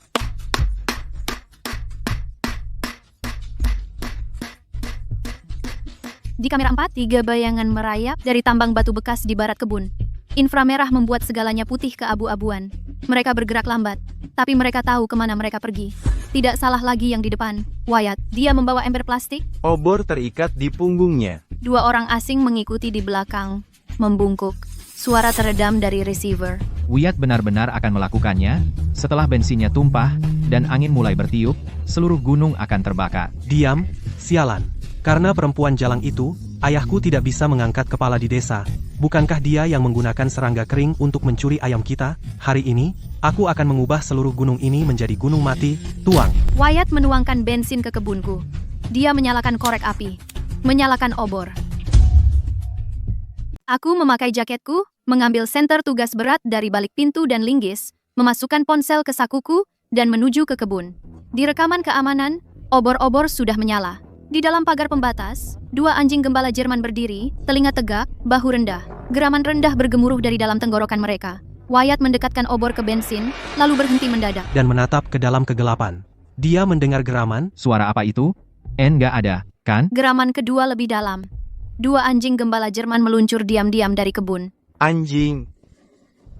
Di kamera 4, 3 bayangan merayap dari tambang batu bekas di barat kebun. Inframerah membuat segalanya putih keabu-abuan. Mereka bergerak lambat, tapi mereka tahu kemana mereka pergi. Tidak salah lagi yang di depan, Wyatt. Dia membawa ember plastik.
Obor terikat di punggungnya.
2 orang asing mengikuti di belakang, membungkuk. Suara teredam dari receiver.
Wyatt benar-benar akan melakukannya. Setelah bensinnya tumpah dan angin mulai bertiup, seluruh gunung akan terbakar.
Diam, sialan. Karena perempuan jalang itu, ayahku tidak bisa mengangkat kepala di desa. Bukankah dia yang menggunakan serangga kering untuk mencuri ayam kita? Hari ini, aku akan mengubah seluruh gunung ini menjadi gunung mati. Tuang.
Wyatt menuangkan bensin ke kebunku. Dia menyalakan korek api, menyalakan obor. Aku memakai jaketku, mengambil senter tugas berat dari balik pintu dan linggis, memasukkan ponsel ke sakuku, dan menuju ke kebun. Di rekaman keamanan, obor-obor sudah menyala. Di dalam pagar pembatas, 2 anjing gembala Jerman berdiri, telinga tegak, bahu rendah. Geraman rendah bergemuruh dari dalam tenggorokan mereka. Wyatt mendekatkan obor ke bensin, lalu berhenti mendadak.
Dan menatap ke dalam kegelapan. Dia mendengar geraman.
Suara apa itu? Nggak ada, kan?
Geraman kedua lebih dalam. 2 anjing gembala Jerman meluncur diam-diam dari kebun.
Anjing.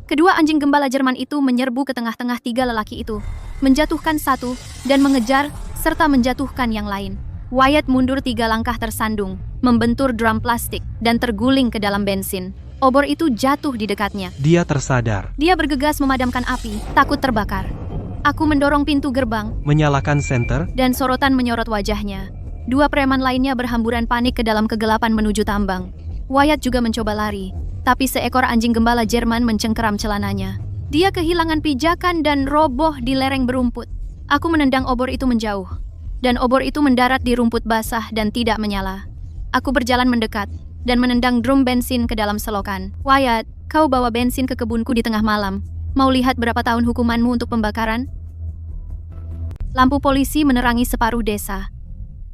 Kedua anjing gembala Jerman itu menyerbu ke tengah-tengah 3 lelaki itu, menjatuhkan satu, dan mengejar, serta menjatuhkan yang lain. Wyatt mundur 3 langkah tersandung, membentur drum plastik, dan terguling ke dalam bensin. Obor itu jatuh di dekatnya.
Dia tersadar.
Dia bergegas memadamkan api, takut terbakar. Aku mendorong pintu gerbang,
Menyalakan senter.
dan sorotan menyorot wajahnya. 2 preman lainnya berhamburan panik ke dalam kegelapan menuju tambang. Wyatt juga mencoba lari, tapi seekor anjing gembala Jerman mencengkeram celananya. Dia kehilangan pijakan dan roboh di lereng berumput. Aku menendang obor itu menjauh, dan obor itu mendarat di rumput basah dan tidak menyala. Aku berjalan mendekat, dan menendang drum bensin ke dalam selokan. Wyatt, kau bawa bensin ke kebunku di tengah malam. Mau lihat berapa tahun hukumanmu untuk pembakaran? Lampu polisi menerangi separuh desa.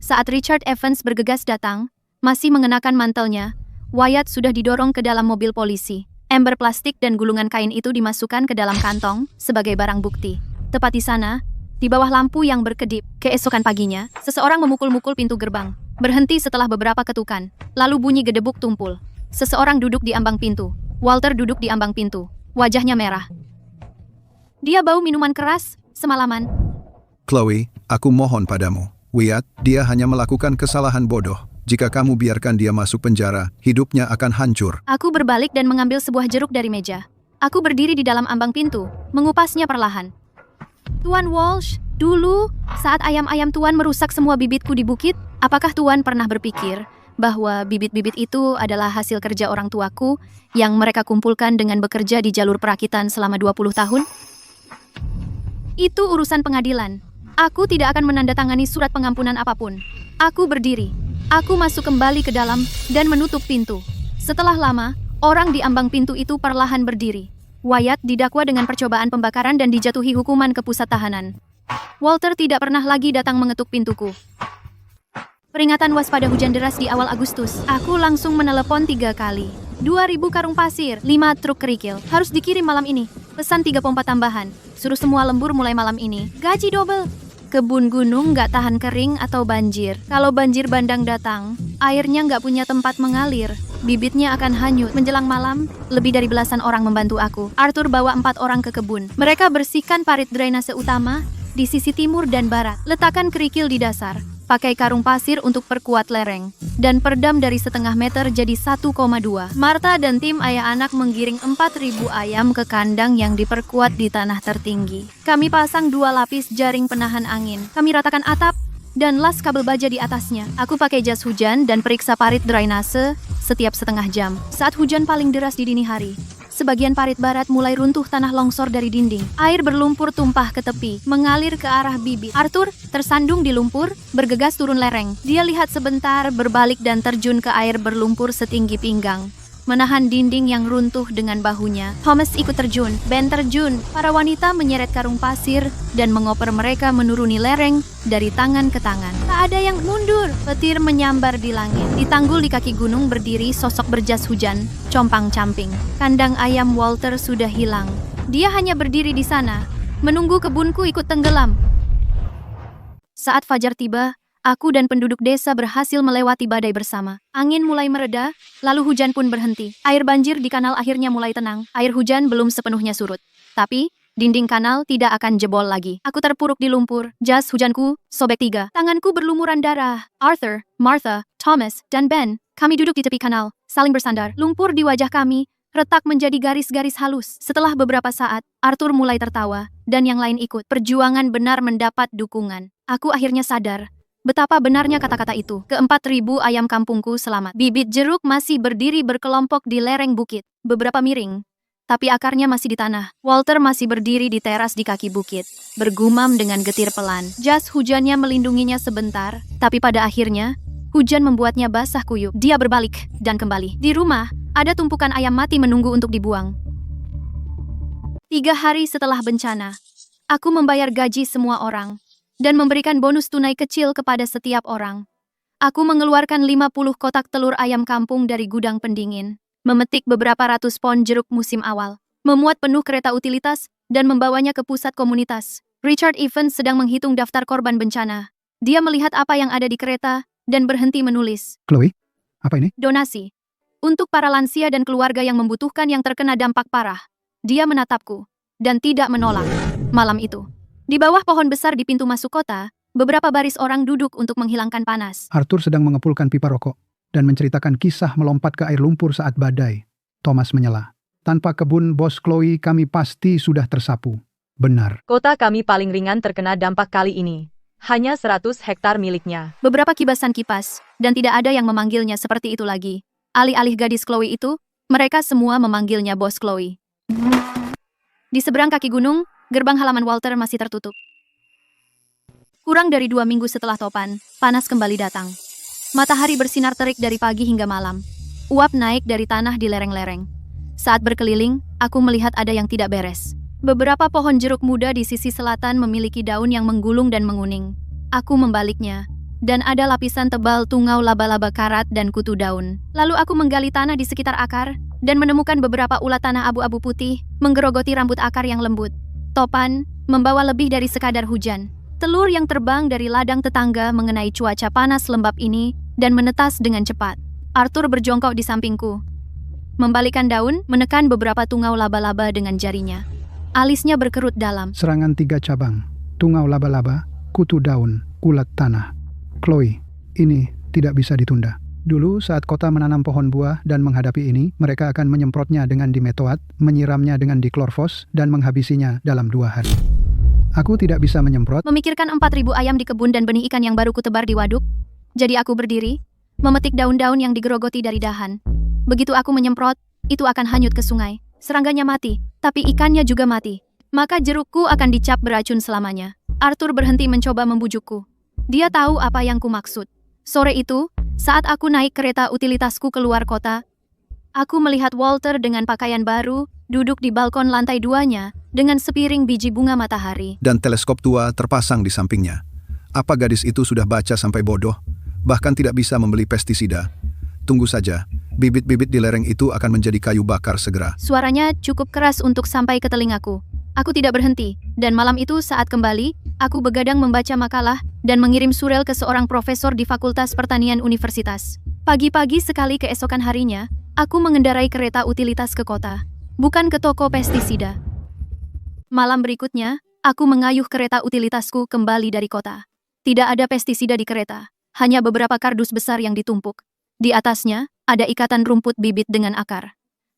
Saat Richard Evans bergegas datang, masih mengenakan mantelnya, Wyatt sudah didorong ke dalam mobil polisi. Ember plastik dan gulungan kain itu dimasukkan ke dalam kantong sebagai barang bukti. Tepat di sana, di bawah lampu yang berkedip, keesokan paginya, seseorang memukul-mukul pintu gerbang. Berhenti setelah beberapa ketukan, lalu bunyi gedebuk tumpul. Seseorang duduk di ambang pintu. Walter duduk di ambang pintu. Wajahnya merah. Dia bau minuman keras semalaman.
Chloe, aku mohon padamu. Wyatt, dia hanya melakukan kesalahan bodoh. Jika kamu biarkan dia masuk penjara, hidupnya akan hancur.
Aku berbalik dan mengambil sebuah jeruk dari meja. Aku berdiri di dalam ambang pintu, mengupasnya perlahan. Tuan Walsh, dulu, saat ayam-ayam Tuan merusak semua bibitku di bukit, apakah Tuan pernah berpikir bahwa bibit-bibit itu adalah hasil kerja orang tuaku yang mereka kumpulkan dengan bekerja di jalur perakitan selama 20 tahun? Itu urusan pengadilan. Aku tidak akan menandatangani surat pengampunan apapun. Aku berdiri. Aku masuk kembali ke dalam dan menutup pintu. Setelah lama, orang di ambang pintu itu perlahan berdiri. Wyatt didakwa dengan percobaan pembakaran dan dijatuhi hukuman ke pusat tahanan. Walter tidak pernah lagi datang mengetuk pintuku. Peringatan waspada hujan deras di awal Agustus. Aku langsung menelepon 3 kali. 2.000 karung pasir, 5 truk kerikil. Harus dikirim malam ini. Pesan 3 pompa tambahan. Suruh semua lembur mulai malam ini. Gaji double. Kebun gunung nggak tahan kering atau banjir. Kalau banjir bandang datang, airnya nggak punya tempat mengalir. Bibitnya akan hanyut. Menjelang malam, lebih dari belasan orang membantu aku. Arthur bawa 4 orang ke kebun. Mereka bersihkan parit drainase utama di sisi timur dan barat. Letakkan kerikil di dasar. Pakai karung pasir untuk perkuat lereng. Dan perdam dari setengah meter jadi 1,2. Martha dan tim ayah anak menggiring 4.000 ayam ke kandang yang diperkuat di tanah tertinggi. Kami pasang 2 lapis jaring penahan angin. Kami ratakan atap dan las kabel baja di atasnya. Aku pakai jas hujan dan periksa parit drainase setiap setengah jam. Saat hujan paling deras di dini hari, sebagian parit barat mulai runtuh tanah longsor dari dinding. Air berlumpur tumpah ke tepi, mengalir ke arah bibit. Arthur tersandung di lumpur, bergegas turun lereng. Dia lihat sebentar, berbalik dan terjun ke air berlumpur setinggi pinggang. Menahan dinding yang runtuh dengan bahunya. Thomas ikut terjun, Ben terjun. Para wanita menyeret karung pasir dan mengoper mereka menuruni lereng dari tangan ke tangan. Tak ada yang mundur. Petir menyambar di langit. Di tanggul di kaki gunung berdiri sosok berjas hujan, compang-camping. Kandang ayam Walter sudah hilang. Dia hanya berdiri di sana, menunggu kebunku ikut tenggelam. Saat fajar tiba, aku dan penduduk desa berhasil melewati badai bersama. Angin mulai mereda, lalu hujan pun berhenti. Air banjir di kanal akhirnya mulai tenang. Air hujan belum sepenuhnya surut. Tapi, dinding kanal tidak akan jebol lagi. Aku terpuruk di lumpur. Jas hujanku sobek 3. Tanganku berlumuran darah. Arthur, Martha, Thomas, dan Ben. Kami duduk di tepi kanal, saling bersandar. Lumpur di wajah kami retak menjadi garis-garis halus. Setelah beberapa saat, Arthur mulai tertawa, dan yang lain ikut. Perjuangan benar mendapat dukungan. Aku akhirnya sadar betapa benarnya kata-kata itu. Ke-4.000 ayam kampungku selamat. Bibit jeruk masih berdiri berkelompok di lereng bukit. Beberapa miring, tapi akarnya masih di tanah. Walter masih berdiri di teras di kaki bukit, bergumam dengan getir pelan. Jas hujannya melindunginya sebentar, tapi pada akhirnya, hujan membuatnya basah kuyup. Dia berbalik dan kembali. Di rumah, ada tumpukan ayam mati menunggu untuk dibuang. 3 hari setelah bencana, aku membayar gaji semua orang dan memberikan bonus tunai kecil kepada setiap orang. Aku mengeluarkan 50 kotak telur ayam kampung dari gudang pendingin, memetik beberapa ratus pon jeruk musim awal, memuat penuh kereta utilitas, dan membawanya ke pusat komunitas. Richard Evans sedang menghitung daftar korban bencana. Dia melihat apa yang ada di kereta dan berhenti menulis.
Chloe, apa ini?
Donasi. Untuk para lansia dan keluarga yang membutuhkan yang terkena dampak parah. Dia menatapku dan tidak menolak. Malam itu, di bawah pohon besar di pintu masuk kota, beberapa baris orang duduk untuk menghilangkan panas.
Arthur sedang mengepulkan pipa rokok dan menceritakan kisah melompat ke air lumpur saat badai. Thomas menyela. Tanpa kebun bos Chloe kami pasti sudah tersapu. Benar.
Kota kami paling ringan terkena dampak kali ini. Hanya 100 hektar miliknya.
Beberapa kibasan kipas, dan tidak ada yang memanggilnya seperti itu lagi. Alih-alih gadis Chloe itu, mereka semua memanggilnya bos Chloe. Di seberang kaki gunung, gerbang halaman Walter masih tertutup. Kurang dari 2 minggu setelah topan, panas kembali datang. Matahari bersinar terik dari pagi hingga malam. Uap naik dari tanah di lereng-lereng. Saat berkeliling, aku melihat ada yang tidak beres. Beberapa pohon jeruk muda di sisi selatan memiliki daun yang menggulung dan menguning. Aku membaliknya, dan ada lapisan tebal tungau laba-laba karat dan kutu daun. Lalu aku menggali tanah di sekitar akar, dan menemukan beberapa ulat tanah abu-abu putih menggerogoti rambut akar yang lembut. Topan membawa lebih dari sekadar hujan. Telur yang terbang dari ladang tetangga mengenai cuaca panas lembab ini dan menetas dengan cepat. Arthur berjongkok di sampingku. Membalikkan daun, menekan beberapa tungau laba-laba dengan jarinya. Alisnya berkerut dalam.
Serangan 3 cabang. Tungau laba-laba, kutu daun, ulat tanah. Chloe, ini tidak bisa ditunda. Dulu saat kota menanam pohon buah dan menghadapi ini, mereka akan menyemprotnya dengan dimetoat, menyiramnya dengan diklorfos, dan menghabisinya dalam 2 hari. Aku tidak bisa menyemprot.
Memikirkan 4.000 ayam di kebun dan benih ikan yang baru kutebar di waduk. Jadi aku berdiri, memetik daun-daun yang digerogoti dari dahan. Begitu aku menyemprot, itu akan hanyut ke sungai. Serangganya mati, tapi ikannya juga mati. Maka jerukku akan dicap beracun selamanya. Arthur berhenti mencoba membujukku. Dia tahu apa yang ku maksud. Sore itu, saat aku naik kereta utilitasku keluar kota, aku melihat Walter dengan pakaian baru, duduk di balkon lantai 2-nya, dengan sepiring biji bunga matahari.
Dan teleskop tua terpasang di sampingnya. Apa gadis itu sudah baca sampai bodoh? Bahkan tidak bisa membeli pestisida. Tunggu saja, bibit-bibit di lereng itu akan menjadi kayu bakar segera.
Suaranya cukup keras untuk sampai ke telingaku. Aku tidak berhenti, dan malam itu saat kembali, aku begadang membaca makalah dan mengirim surel ke seorang profesor di Fakultas Pertanian Universitas. Pagi-pagi sekali keesokan harinya, aku mengendarai kereta utilitas ke kota, bukan ke toko pestisida. Malam berikutnya, aku mengayuh kereta utilitasku kembali dari kota. Tidak ada pestisida di kereta, hanya beberapa kardus besar yang ditumpuk. Di atasnya, ada ikatan rumput bibit dengan akar.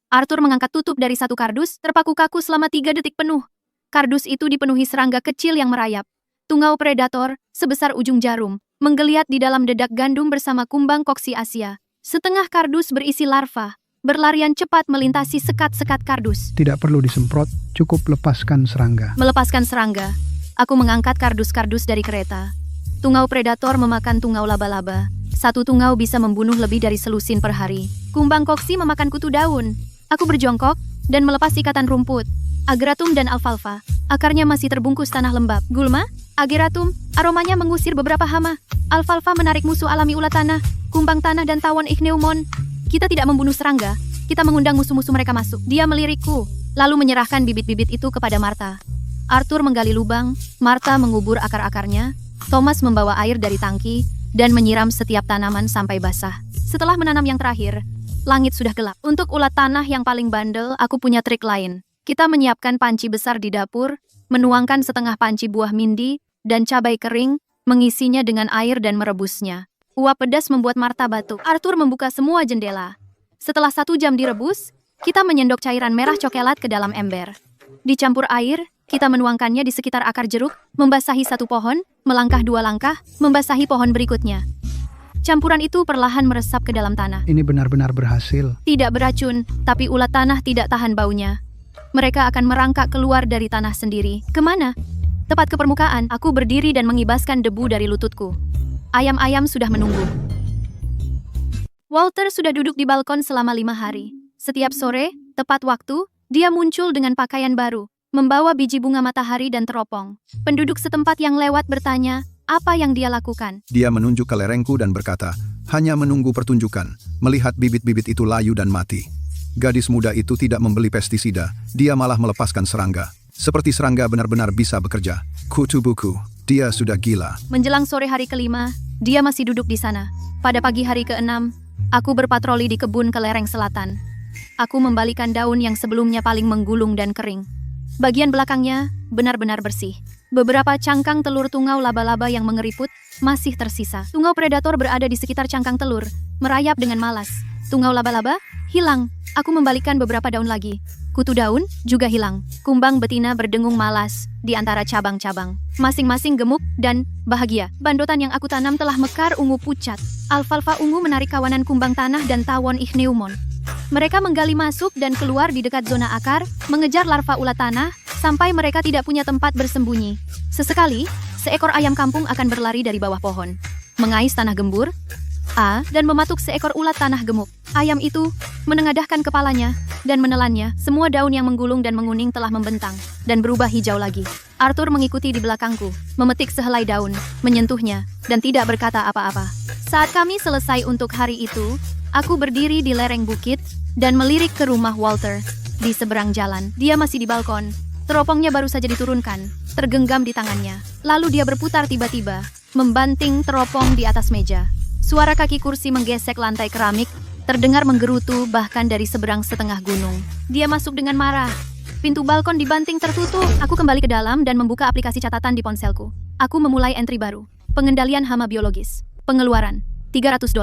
Arthur mengangkat tutup dari satu kardus, terpaku kaku selama 3 detik penuh. Kardus itu dipenuhi serangga kecil yang merayap. Tungau predator, sebesar ujung jarum, menggeliat di dalam dedak gandum bersama kumbang koksi Asia. Setengah kardus berisi larva, berlarian cepat melintasi sekat-sekat kardus.
Tidak perlu disemprot, cukup lepaskan serangga.
Melepaskan serangga, aku mengangkat kardus-kardus dari kereta. Tungau predator memakan tungau laba-laba. Satu tungau bisa membunuh lebih dari selusin per hari. Kumbang koksi memakan kutu daun. Aku berjongkok dan melepas ikatan rumput. Ageratum dan alfalfa, akarnya masih terbungkus tanah lembab. Gulma, ageratum, aromanya mengusir beberapa hama. Alfalfa menarik musuh alami ulat tanah, kumbang tanah dan tawon ichneumon. Kita tidak membunuh serangga, kita mengundang musuh-musuh mereka masuk. Dia melirikku, lalu menyerahkan bibit-bibit itu kepada Martha. Arthur menggali lubang, Martha mengubur akar-akarnya, Thomas membawa air dari tangki, dan menyiram setiap tanaman sampai basah. Setelah menanam yang terakhir, langit sudah gelap. Untuk ulat tanah yang paling bandel, aku punya trik lain. Kita menyiapkan panci besar di dapur, menuangkan setengah panci buah mindi, dan cabai kering, mengisinya dengan air dan merebusnya. Uap pedas membuat Martha batuk. Arthur membuka semua jendela. Setelah 1 jam direbus, kita menyendok cairan merah cokelat ke dalam ember. Dicampur air, kita menuangkannya di sekitar akar jeruk, membasahi 1 pohon, melangkah 2 langkah, membasahi pohon berikutnya. Campuran itu perlahan meresap ke dalam tanah.
Ini benar-benar berhasil.
Tidak beracun, tapi ulat tanah tidak tahan baunya. Mereka akan merangkak keluar dari tanah sendiri. Kemana? Tepat ke permukaan, aku berdiri dan mengibaskan debu dari lututku. Ayam-ayam sudah menunggu. Walter sudah duduk di balkon selama 5 hari. Setiap sore, tepat waktu, dia muncul dengan pakaian baru, membawa biji bunga matahari dan teropong. Penduduk setempat yang lewat bertanya, apa yang dia lakukan?
Dia menunjuk ke lerengku dan berkata, hanya menunggu pertunjukan, melihat bibit-bibit itu layu dan mati. Gadis muda itu tidak membeli pestisida, dia malah melepaskan serangga. Seperti serangga benar-benar bisa bekerja. Kutu buku, dia sudah gila.
Menjelang sore hari ke-5, dia masih duduk di sana. Pada pagi hari ke-6, aku berpatroli di kebun ke lereng selatan. Aku membalikan daun yang sebelumnya paling menggulung dan kering. Bagian belakangnya benar-benar bersih. Beberapa cangkang telur tungau laba-laba yang mengeriput masih tersisa. Tungau predator berada di sekitar cangkang telur, merayap dengan malas. Tungau laba-laba hilang. Aku membalikkan beberapa daun lagi. Kutu daun juga hilang. Kumbang betina berdengung malas di antara cabang-cabang. Masing-masing gemuk dan bahagia. Bandotan yang aku tanam telah mekar ungu pucat. Alfalfa ungu menarik kawanan kumbang tanah dan tawon ichneumon. Mereka menggali masuk dan keluar di dekat zona akar, mengejar larva ulat tanah, sampai mereka tidak punya tempat bersembunyi. Sesekali, seekor ayam kampung akan berlari dari bawah pohon, mengais tanah gembur, dan mematuk seekor ulat tanah gemuk. Ayam itu menengadahkan kepalanya dan menelannya. Semua daun yang menggulung dan menguning telah membentang dan berubah hijau lagi. Arthur mengikuti di belakangku, memetik sehelai daun, menyentuhnya, dan tidak berkata apa-apa. Saat kami selesai untuk hari itu, aku berdiri di lereng bukit, dan melirik ke rumah Walter di seberang jalan. Dia masih di balkon. Teropongnya baru saja diturunkan, tergenggam di tangannya. Lalu dia berputar tiba-tiba, membanting teropong di atas meja. Suara kaki kursi menggesek lantai keramik, terdengar menggerutu bahkan dari seberang setengah gunung. Dia masuk dengan marah. Pintu balkon dibanting tertutup. Aku kembali ke dalam dan membuka aplikasi catatan di ponselku. Aku memulai entry baru. Pengendalian hama biologis. Pengeluaran, $300.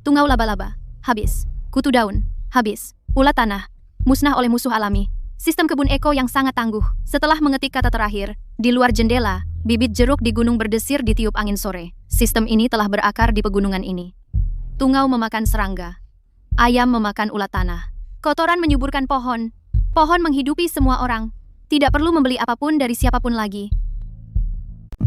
Tungau laba-laba, habis. Kutu daun, habis. Ulat tanah, musnah oleh musuh alami. Sistem kebun eko yang sangat tangguh. Setelah mengetik kata terakhir, di luar jendela, bibit jeruk di gunung berdesir ditiup angin sore. Sistem ini telah berakar di pegunungan ini. Tungau memakan serangga. Ayam memakan ulat tanah. Kotoran menyuburkan pohon. Pohon menghidupi semua orang. Tidak perlu membeli apapun dari siapapun lagi.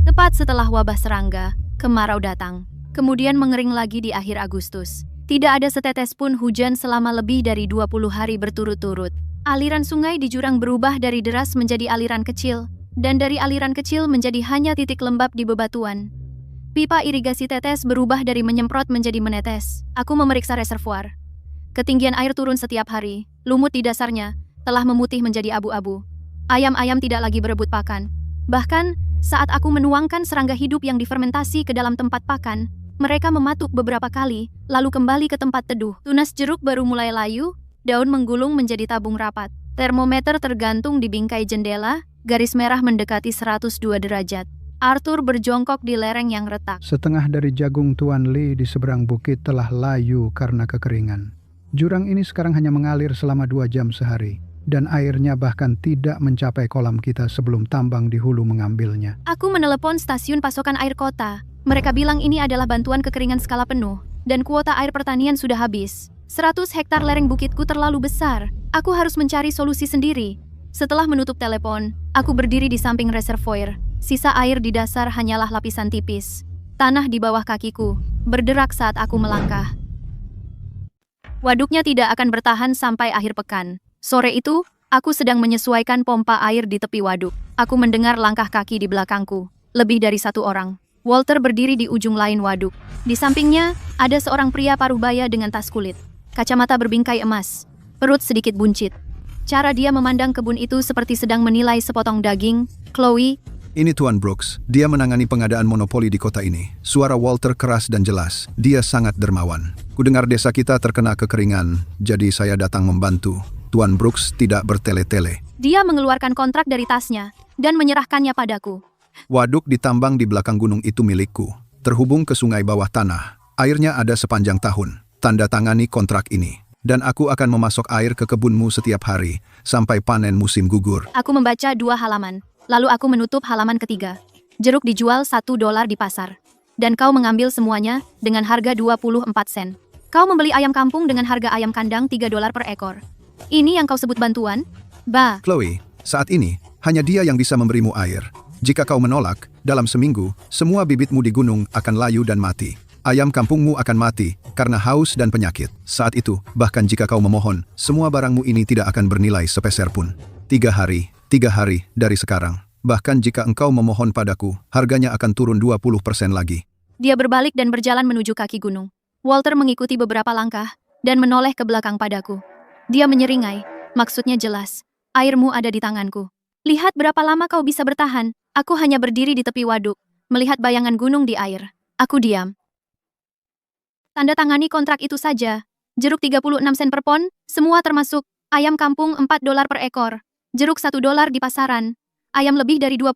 Tepat setelah wabah serangga, kemarau datang. Kemudian mengering lagi di akhir Agustus. Tidak ada setetes pun hujan selama lebih dari 20 hari berturut-turut. Aliran sungai di jurang berubah dari deras menjadi aliran kecil, dan dari aliran kecil menjadi hanya titik lembab di bebatuan. Pipa irigasi tetes berubah dari menyemprot menjadi menetes. Aku memeriksa reservoir. Ketinggian air turun setiap hari. Lumut di dasarnya telah memutih menjadi abu-abu. Ayam-ayam tidak lagi berebut pakan. Bahkan, saat aku menuangkan serangga hidup yang difermentasi ke dalam tempat pakan, mereka mematuk beberapa kali, lalu kembali ke tempat teduh. Tunas jeruk baru mulai layu, daun menggulung menjadi tabung rapat. Termometer tergantung di bingkai jendela, garis merah mendekati 102 derajat. Arthur berjongkok di lereng yang retak.
Setengah dari jagung Tuan Lee di seberang bukit telah layu karena kekeringan. Jurang ini sekarang hanya mengalir selama 2 jam sehari, dan airnya bahkan tidak mencapai kolam kita sebelum tambang di hulu mengambilnya.
Aku menelepon stasiun pasokan air kota. Mereka bilang ini adalah bantuan kekeringan skala penuh, dan kuota air pertanian sudah habis. 100 hektar lereng bukitku terlalu besar. Aku harus mencari solusi sendiri. Setelah menutup telepon, aku berdiri di samping reservoir. Sisa air di dasar hanyalah lapisan tipis. Tanah di bawah kakiku berderak saat aku melangkah. Waduknya tidak akan bertahan sampai akhir pekan. Sore itu, aku sedang menyesuaikan pompa air di tepi waduk. Aku mendengar langkah kaki di belakangku. Lebih dari 1 orang. Walter berdiri di ujung lain waduk. Di sampingnya, ada seorang pria paruh baya dengan tas kulit. Kacamata berbingkai emas. Perut sedikit buncit. Cara dia memandang kebun itu seperti sedang menilai sepotong daging. Chloe,
Ini Tuan Brooks. Dia menangani pengadaan monopoli di kota ini. Suara Walter keras dan jelas. Dia sangat dermawan. Kudengar desa kita terkena kekeringan, jadi saya datang membantu. Tuan Brooks tidak bertele-tele.
dia mengeluarkan kontrak dari tasnya dan menyerahkannya padaku.
Waduk ditambang di belakang gunung itu milikku. Terhubung ke sungai bawah tanah. Airnya ada sepanjang tahun. Tanda tangani kontrak ini. Dan aku akan memasok air ke kebunmu setiap hari, sampai panen musim gugur.
Aku membaca 2 halaman, lalu aku menutup halaman ketiga. Jeruk dijual $1 di pasar. Dan kau mengambil semuanya dengan harga 24 sen. Kau membeli ayam kampung dengan harga ayam kandang $3 per ekor. Ini yang kau sebut bantuan? Bah,
Chloe, saat ini, hanya dia yang bisa memberimu air. Jika kau menolak, dalam seminggu, semua bibitmu di gunung akan layu dan mati. Ayam kampungmu akan mati karena haus dan penyakit. Saat itu, bahkan jika kau memohon, semua barangmu ini tidak akan bernilai sepeser pun. 3 hari dari sekarang. Bahkan jika engkau memohon padaku, harganya akan turun 20% lagi.
dia berbalik dan berjalan menuju kaki gunung. Walter mengikuti beberapa langkah dan menoleh ke belakang padaku. Dia menyeringai, maksudnya jelas. Airmu ada di tanganku. Lihat berapa lama kau bisa bertahan. Aku hanya berdiri di tepi waduk, melihat bayangan gunung di air. Aku diam. Tanda tangani kontrak itu saja. Jeruk 36 sen per pon, semua termasuk. Ayam kampung $4 per ekor. Jeruk $1 di pasaran. Ayam lebih dari $20.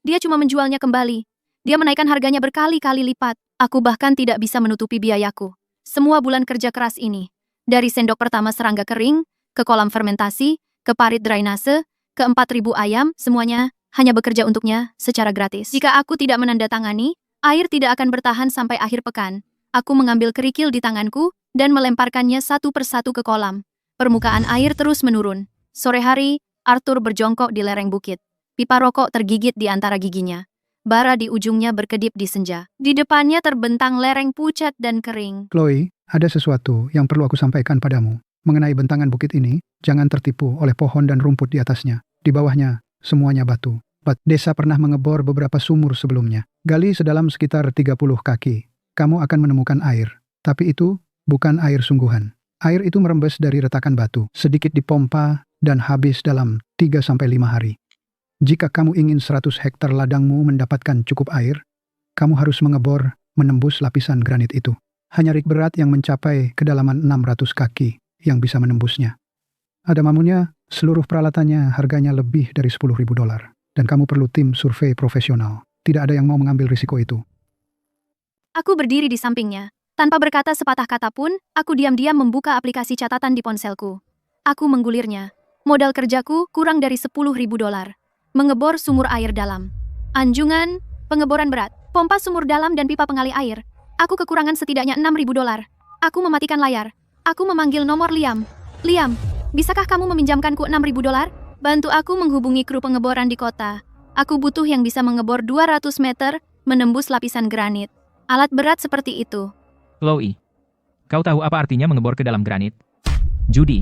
Dia cuma menjualnya kembali. Dia menaikkan harganya berkali-kali lipat. Aku bahkan tidak bisa menutupi biayaku. Semua bulan kerja keras ini. Dari sendok pertama serangga kering, ke kolam fermentasi, ke parit drainase, ke 4.000 ayam, semuanya hanya bekerja untuknya secara gratis. Jika aku tidak menandatangani, air tidak akan bertahan sampai akhir pekan. Aku mengambil kerikil di tanganku dan melemparkannya satu persatu ke kolam. Permukaan air terus menurun. Sore hari, Arthur berjongkok di lereng bukit. Pipa rokok tergigit di antara giginya. Bara di ujungnya berkedip di senja. Di depannya terbentang lereng pucat dan kering.
Chloe, ada sesuatu yang perlu aku sampaikan padamu. Mengenai bentangan bukit ini, jangan tertipu oleh pohon dan rumput di atasnya. Di bawahnya, semuanya batu. Desa pernah mengebor beberapa sumur sebelumnya. Gali sedalam sekitar 30 kaki. Kamu akan menemukan air. Tapi itu bukan air sungguhan. Air itu merembes dari retakan batu, sedikit dipompa, dan habis dalam 3-5 hari. Jika kamu ingin 100 hektar ladangmu mendapatkan cukup air, kamu harus mengebor, menembus lapisan granit itu. Hanya rig berat yang mencapai kedalaman 600 kaki yang bisa menembusnya. Ada mamunya, seluruh peralatannya harganya lebih dari $10.000. Dan kamu perlu tim survei profesional. Tidak ada yang mau mengambil risiko itu.
Aku berdiri di sampingnya. Tanpa berkata sepatah kata pun, aku diam-diam membuka aplikasi catatan di ponselku. Aku menggulirnya. Modal kerjaku kurang dari $10.000. Mengebor sumur air dalam. Anjungan, pengeboran berat, pompa sumur dalam dan pipa pengalir air. Aku kekurangan setidaknya $6.000. Aku mematikan layar. Aku memanggil nomor Liam. Liam, bisakah kamu meminjamkanku $6.000? Bantu aku menghubungi kru pengeboran di kota. Aku butuh yang bisa mengebor 200 meter, menembus lapisan granit. Alat berat seperti itu.
Chloe, kau tahu apa artinya mengebor ke dalam granit? Judy,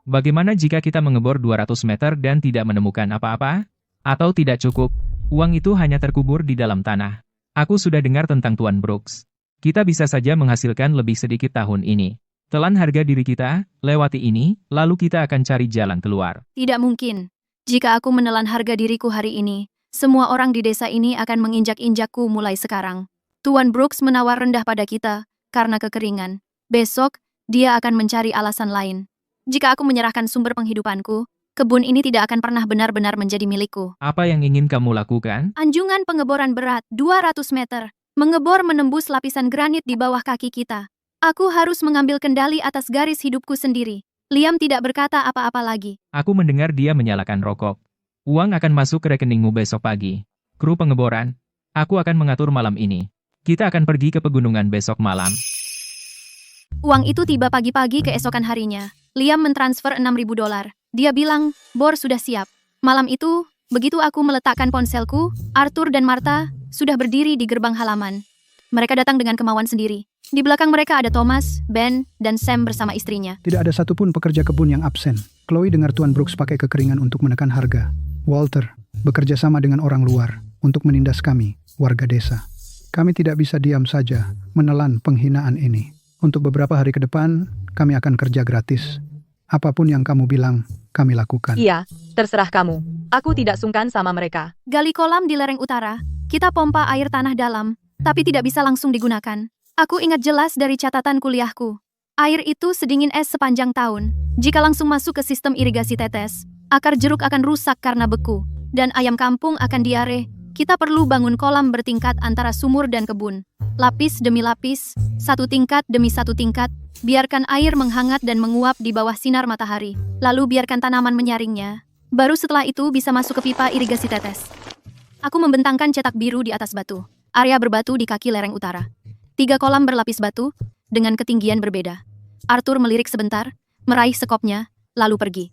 bagaimana jika kita mengebor 200 meter dan tidak menemukan apa-apa? Atau tidak cukup, uang itu hanya terkubur di dalam tanah. Aku sudah dengar tentang Tuan Brooks. Kita bisa saja menghasilkan lebih sedikit tahun ini. Telan harga diri kita, lewati ini, lalu kita akan cari jalan keluar.
Tidak mungkin. Jika aku menelan harga diriku hari ini, semua orang di desa ini akan menginjak-injakku mulai sekarang. Tuan Brooks menawar rendah pada kita, karena kekeringan. Besok, dia akan mencari alasan lain. Jika aku menyerahkan sumber penghidupanku, kebun ini tidak akan pernah benar-benar menjadi milikku.
Apa yang ingin kamu lakukan?
Anjungan pengeboran berat, 200 meter. Mengebor menembus lapisan granit di bawah kaki kita. Aku harus mengambil kendali atas garis hidupku sendiri. Liam tidak berkata apa-apa lagi.
Aku mendengar dia menyalakan rokok. Uang akan masuk ke rekeningmu besok pagi. Kru pengeboran, aku akan mengatur malam ini. Kita akan pergi ke pegunungan besok malam.
Uang itu tiba pagi-pagi keesokan harinya. Liam mentransfer $6.000. Dia bilang, bor sudah siap. Malam itu, begitu aku meletakkan ponselku, Arthur dan Martha sudah berdiri di gerbang halaman. Mereka datang dengan kemauan sendiri. Di belakang mereka ada Thomas, Ben, dan Sam bersama istrinya.
Tidak ada satupun pekerja kebun yang absen. Chloe dengar Tuan Brooks pakai kekeringan untuk menekan harga. Walter bekerja sama dengan orang luar untuk menindas kami, warga desa. Kami tidak bisa diam saja menelan penghinaan ini. Untuk beberapa hari ke depan, kami akan kerja gratis. Apapun yang kamu bilang, kami lakukan.
Iya, terserah kamu. Aku tidak sungkan sama mereka.
Gali kolam di lereng utara. Kita pompa air tanah dalam, tapi tidak bisa langsung digunakan. Aku ingat jelas dari catatan kuliahku. Air itu sedingin es sepanjang tahun. Jika langsung masuk ke sistem irigasi tetes, akar jeruk akan rusak karena beku, dan ayam kampung akan diare. Kita perlu bangun kolam bertingkat antara sumur dan kebun. Lapis demi lapis, satu tingkat demi satu tingkat, biarkan air menghangat dan menguap di bawah sinar matahari. Lalu biarkan tanaman menyaringnya. Baru setelah itu bisa masuk ke pipa irigasi tetes. Aku membentangkan cetak biru di atas batu. Area berbatu di kaki lereng utara. 3 kolam berlapis batu, dengan ketinggian berbeda. Arthur melirik sebentar, meraih sekopnya, lalu pergi.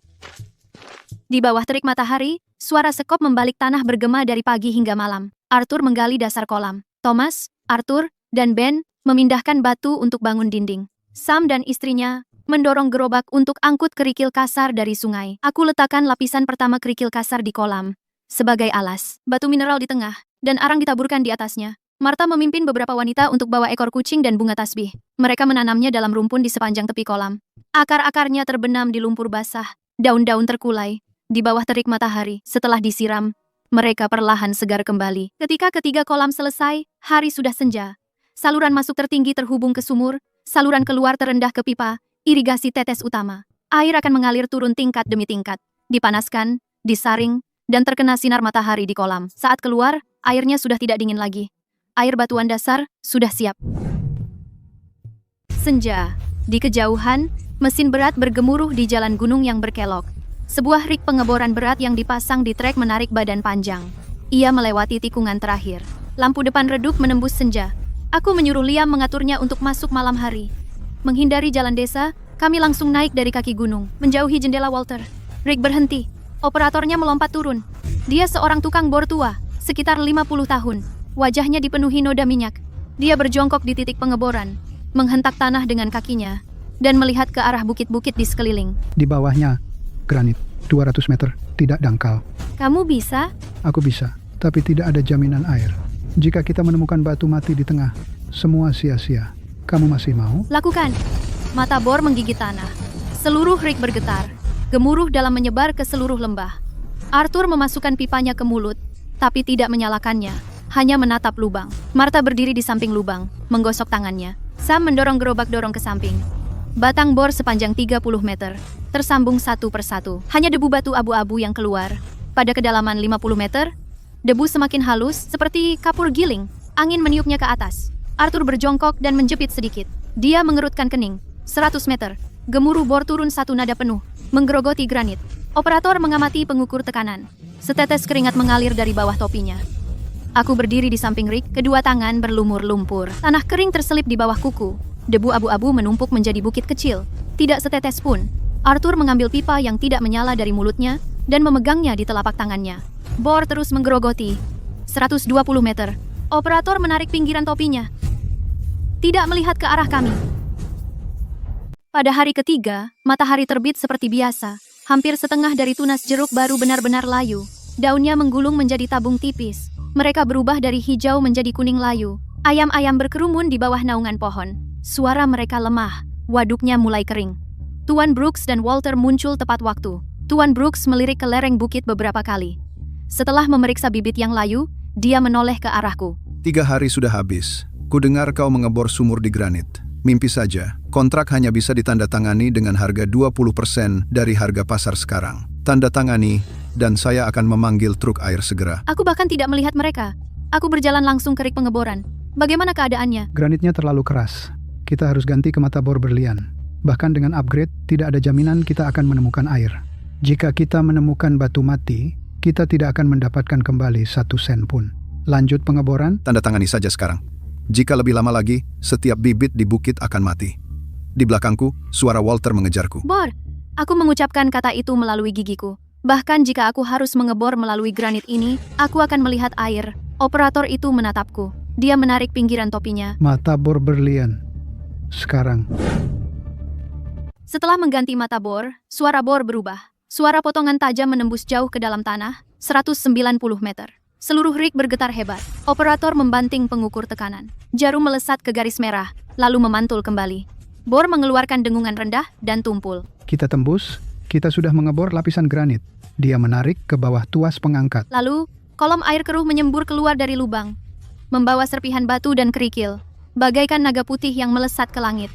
Di bawah terik matahari, suara sekop membalik tanah bergema dari pagi hingga malam. Arthur menggali dasar kolam. Thomas, Arthur, dan Ben memindahkan batu untuk bangun dinding. Sam dan istrinya mendorong gerobak untuk angkut kerikil kasar dari sungai. Aku letakkan lapisan pertama kerikil kasar di kolam, sebagai alas. Batu mineral di tengah, dan arang ditaburkan di atasnya. Martha memimpin beberapa wanita untuk bawa ekor kucing dan bunga tasbih. Mereka menanamnya dalam rumpun di sepanjang tepi kolam. Akar-akarnya terbenam di lumpur basah, daun-daun terkulai, di bawah terik matahari. Setelah disiram, mereka perlahan segar kembali. Ketika ketiga kolam selesai, hari sudah senja. Saluran masuk tertinggi terhubung ke sumur, saluran keluar terendah ke pipa, irigasi tetes utama. Air akan mengalir turun tingkat demi tingkat, dipanaskan, disaring, dan terkena sinar matahari di kolam. Saat keluar, airnya sudah tidak dingin lagi. Air batuan dasar sudah siap. Senja. Di kejauhan, mesin berat bergemuruh di jalan gunung yang berkelok. Sebuah rig pengeboran berat yang dipasang di trek menarik badan panjang. Ia melewati tikungan terakhir. Lampu depan redup menembus senja. Aku menyuruh Liam mengaturnya untuk masuk malam hari. Menghindari jalan desa, kami langsung naik dari kaki gunung, menjauhi jendela Walter. Rig berhenti. Operatornya melompat turun. Dia seorang tukang bor tua, sekitar 50 tahun. Wajahnya dipenuhi noda minyak. Dia berjongkok di titik pengeboran, menghentak tanah dengan kakinya, dan melihat ke arah bukit-bukit di sekeliling.
Di bawahnya, granit, 200 meter, tidak dangkal.
Kamu bisa?
Aku bisa, tapi tidak ada jaminan air. Jika kita menemukan batu mati di tengah, semua sia-sia. Kamu masih mau?
Lakukan. Mata bor menggigit tanah. Seluruh rig bergetar. Gemuruh dalam menyebar ke seluruh lembah. Arthur memasukkan pipanya ke mulut, tapi tidak menyalakannya, hanya menatap lubang. Martha berdiri di samping lubang, menggosok tangannya. Sam mendorong gerobak dorong ke samping. Batang bor sepanjang 30 meter, tersambung satu persatu. Hanya debu batu abu-abu yang keluar. Pada kedalaman 50 meter, debu semakin halus seperti kapur giling. Angin meniupnya ke atas. Arthur berjongkok dan menjepit sedikit. Dia mengerutkan kening. 100 meter. Gemuruh bor turun satu nada penuh, menggerogoti granit. Operator mengamati pengukur tekanan. Setetes keringat mengalir dari bawah topinya. Aku berdiri di samping rig, kedua tangan berlumur lumpur. Tanah kering terselip di bawah kuku. Debu abu-abu menumpuk menjadi bukit kecil. Tidak setetes pun. Arthur mengambil pipa yang tidak menyala dari mulutnya dan memegangnya di telapak tangannya. Bor terus menggerogoti. 120 meter. Operator menarik pinggiran topinya. Tidak melihat ke arah kami. Pada hari ketiga, matahari terbit seperti biasa. Hampir setengah dari tunas jeruk baru benar-benar layu. Daunnya menggulung menjadi tabung tipis. Mereka berubah dari hijau menjadi kuning layu. Ayam-ayam berkerumun di bawah naungan pohon. Suara mereka lemah. Waduknya mulai kering. Tuan Brooks dan Walter muncul tepat waktu. Tuan Brooks melirik ke lereng bukit beberapa kali. Setelah memeriksa bibit yang layu, dia menoleh ke arahku.
3 hari sudah habis. Kudengar kau mengebor sumur di granit. Mimpi saja. Kontrak hanya bisa ditandatangani dengan harga 20% dari harga pasar sekarang. Tanda tangani, dan saya akan memanggil truk air segera.
Aku bahkan tidak melihat mereka. Aku berjalan langsung ke rig pengeboran. Bagaimana keadaannya?
Granitnya terlalu keras. Kita harus ganti ke mata bor berlian. Bahkan dengan upgrade, tidak ada jaminan kita akan menemukan air. Jika kita menemukan batu mati, kita tidak akan mendapatkan kembali 1 sen pun. Lanjut pengeboran?
Tanda tangani saja sekarang. Jika lebih lama lagi, setiap bibit di bukit akan mati. Di belakangku, suara Walter mengejarku.
Bor! Aku mengucapkan kata itu melalui gigiku. Bahkan jika aku harus mengebor melalui granit ini, aku akan melihat air. Operator itu menatapku. Dia menarik pinggiran topinya.
Mata bor berlian. Sekarang.
Setelah mengganti mata bor, suara bor berubah. Suara potongan tajam menembus jauh ke dalam tanah, 190 meter. Seluruh rig bergetar hebat. Operator membanting pengukur tekanan. Jarum melesat ke garis merah, lalu memantul kembali. Bor mengeluarkan dengungan rendah dan tumpul.
Kita tembus, kita sudah mengebor lapisan granit. Dia menarik ke bawah tuas pengangkat.
Lalu, kolom air keruh menyembur keluar dari lubang, membawa serpihan batu dan kerikil, bagaikan naga putih yang melesat ke langit.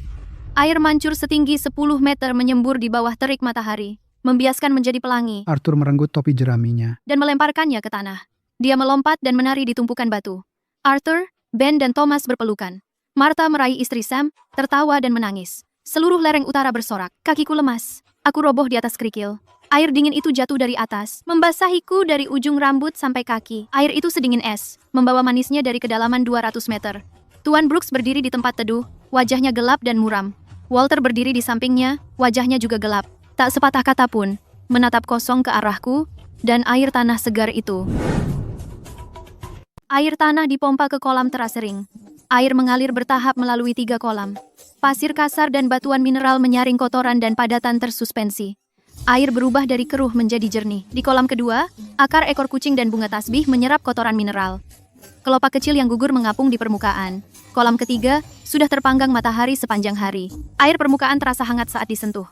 Air mancur setinggi 10 meter menyembur di bawah terik matahari, membiaskan menjadi pelangi,
Arthur merenggut topi jeraminya.
dan melemparkannya ke tanah. Dia melompat dan menari di tumpukan batu. Arthur, Ben, dan Thomas berpelukan. Martha meraih istri Sam, tertawa dan menangis. Seluruh lereng utara bersorak. Kakiku lemas. Aku roboh di atas kerikil. Air dingin itu jatuh dari atas, membasahiku dari ujung rambut sampai kaki. Air itu sedingin es, membawa manisnya dari kedalaman 200 meter. Tuan Brooks berdiri di tempat teduh, wajahnya gelap dan muram. Walter berdiri di sampingnya, wajahnya juga gelap. Tak sepatah kata pun, menatap kosong ke arahku, dan air tanah segar itu. Air tanah dipompa ke kolam terasering. Air mengalir bertahap melalui 3 kolam. Pasir kasar dan batuan mineral menyaring kotoran dan padatan tersuspensi. Air berubah dari keruh menjadi jernih. Di kolam kedua, akar ekor kucing dan bunga tasbih menyerap kotoran mineral. Kelopak kecil yang gugur mengapung di permukaan. Kolam ketiga, sudah terpanggang matahari sepanjang hari. Air permukaan terasa hangat saat disentuh.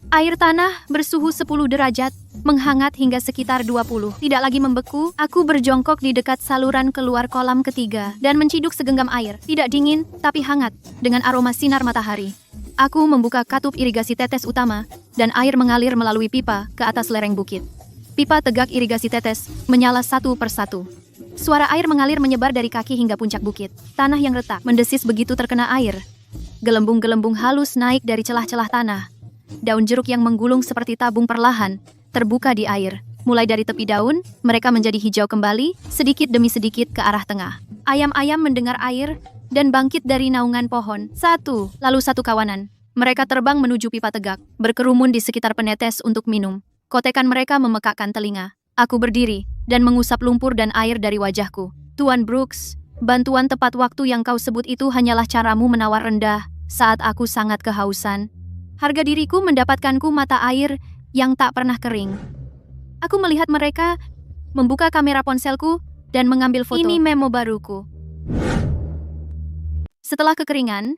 Air tanah bersuhu 10 derajat, menghangat hingga sekitar 20. Tidak lagi membeku, aku berjongkok di dekat saluran keluar kolam ketiga dan menciduk segenggam air. Tidak dingin, tapi hangat, dengan aroma sinar matahari. Aku membuka katup irigasi tetes utama, dan air mengalir melalui pipa ke atas lereng bukit. Pipa tegak irigasi tetes menyala satu persatu. Suara air mengalir menyebar dari kaki hingga puncak bukit. Tanah yang retak mendesis begitu terkena air. Gelembung-gelembung halus naik dari celah-celah tanah. Daun jeruk yang menggulung seperti tabung perlahan terbuka di air. Mulai dari tepi daun, mereka menjadi hijau kembali, sedikit demi sedikit ke arah tengah. Ayam-ayam mendengar air dan bangkit dari naungan pohon. Satu, lalu satu kawanan. Mereka terbang menuju pipa tegak, berkerumun di sekitar penetes untuk minum. Kotekan mereka memekakkan telinga. Aku berdiri dan mengusap lumpur dan air dari wajahku. Tuan Brooks, bantuan tepat waktu yang kau sebut itu hanyalah caramu menawar rendah saat aku sangat kehausan. Harga diriku mendapatkanku mata air yang tak pernah kering. Aku melihat mereka membuka kamera ponselku dan mengambil foto. Ini memo baruku. Setelah kekeringan,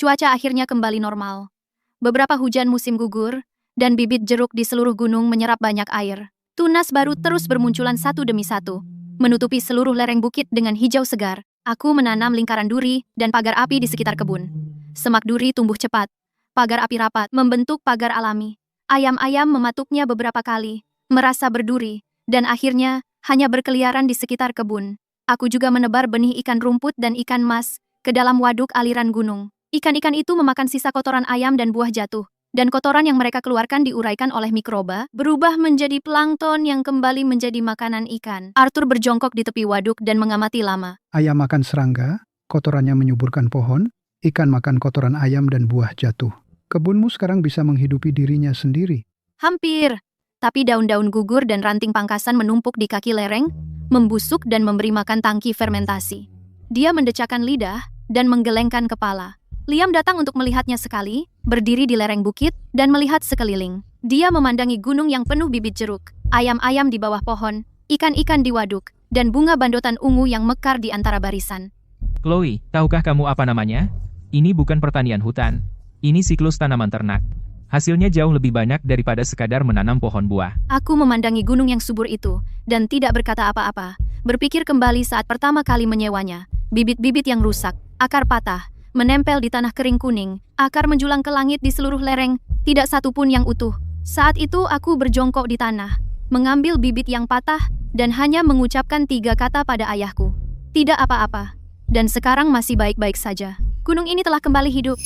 Cuaca akhirnya kembali normal. Beberapa hujan musim gugur, dan bibit jeruk di seluruh gunung menyerap banyak air. Tunas baru terus bermunculan satu demi satu, menutupi seluruh lereng bukit dengan hijau segar. Aku menanam lingkaran duri dan pagar api di sekitar kebun. Semak duri tumbuh cepat. Pagar api rapat membentuk pagar alami. Ayam-ayam mematuknya beberapa kali, merasa berduri, dan akhirnya hanya berkeliaran di sekitar kebun. Aku juga menebar benih ikan rumput dan ikan mas ke dalam waduk aliran gunung. Ikan-ikan itu memakan sisa kotoran ayam dan buah jatuh, dan kotoran yang mereka keluarkan diuraikan oleh mikroba, berubah menjadi plankton yang kembali menjadi makanan ikan. Arthur berjongkok di tepi waduk dan mengamati lama.
Ayam makan serangga, kotorannya menyuburkan pohon, ikan makan kotoran ayam dan buah jatuh. Kebunmu sekarang bisa menghidupi dirinya sendiri.
Hampir, tapi daun-daun gugur dan ranting pangkasan menumpuk di kaki lereng, membusuk dan memberi makan tangki fermentasi. Dia mendecakkan lidah dan menggelengkan kepala. Liam datang untuk melihatnya sekali, berdiri di lereng bukit, dan melihat sekeliling. Dia memandangi gunung yang penuh bibit jeruk, ayam-ayam di bawah pohon, ikan-ikan di waduk, dan bunga bandotan ungu yang mekar di antara barisan.
Chloe, tahukah kamu apa namanya? Ini bukan pertanian hutan. Ini siklus tanaman ternak. Hasilnya jauh lebih banyak daripada sekadar menanam pohon buah.
Aku memandangi gunung yang subur itu, dan tidak berkata apa-apa. Berpikir kembali saat pertama kali menyewanya. Bibit-bibit yang rusak, akar patah, menempel di tanah kering kuning, akar menjulang ke langit di seluruh lereng, tidak satu pun yang utuh. Saat itu aku berjongkok di tanah, mengambil bibit yang patah, dan hanya mengucapkan 3 kata pada ayahku. Tidak apa-apa. Dan sekarang masih baik-baik saja. Gunung ini telah kembali hidup.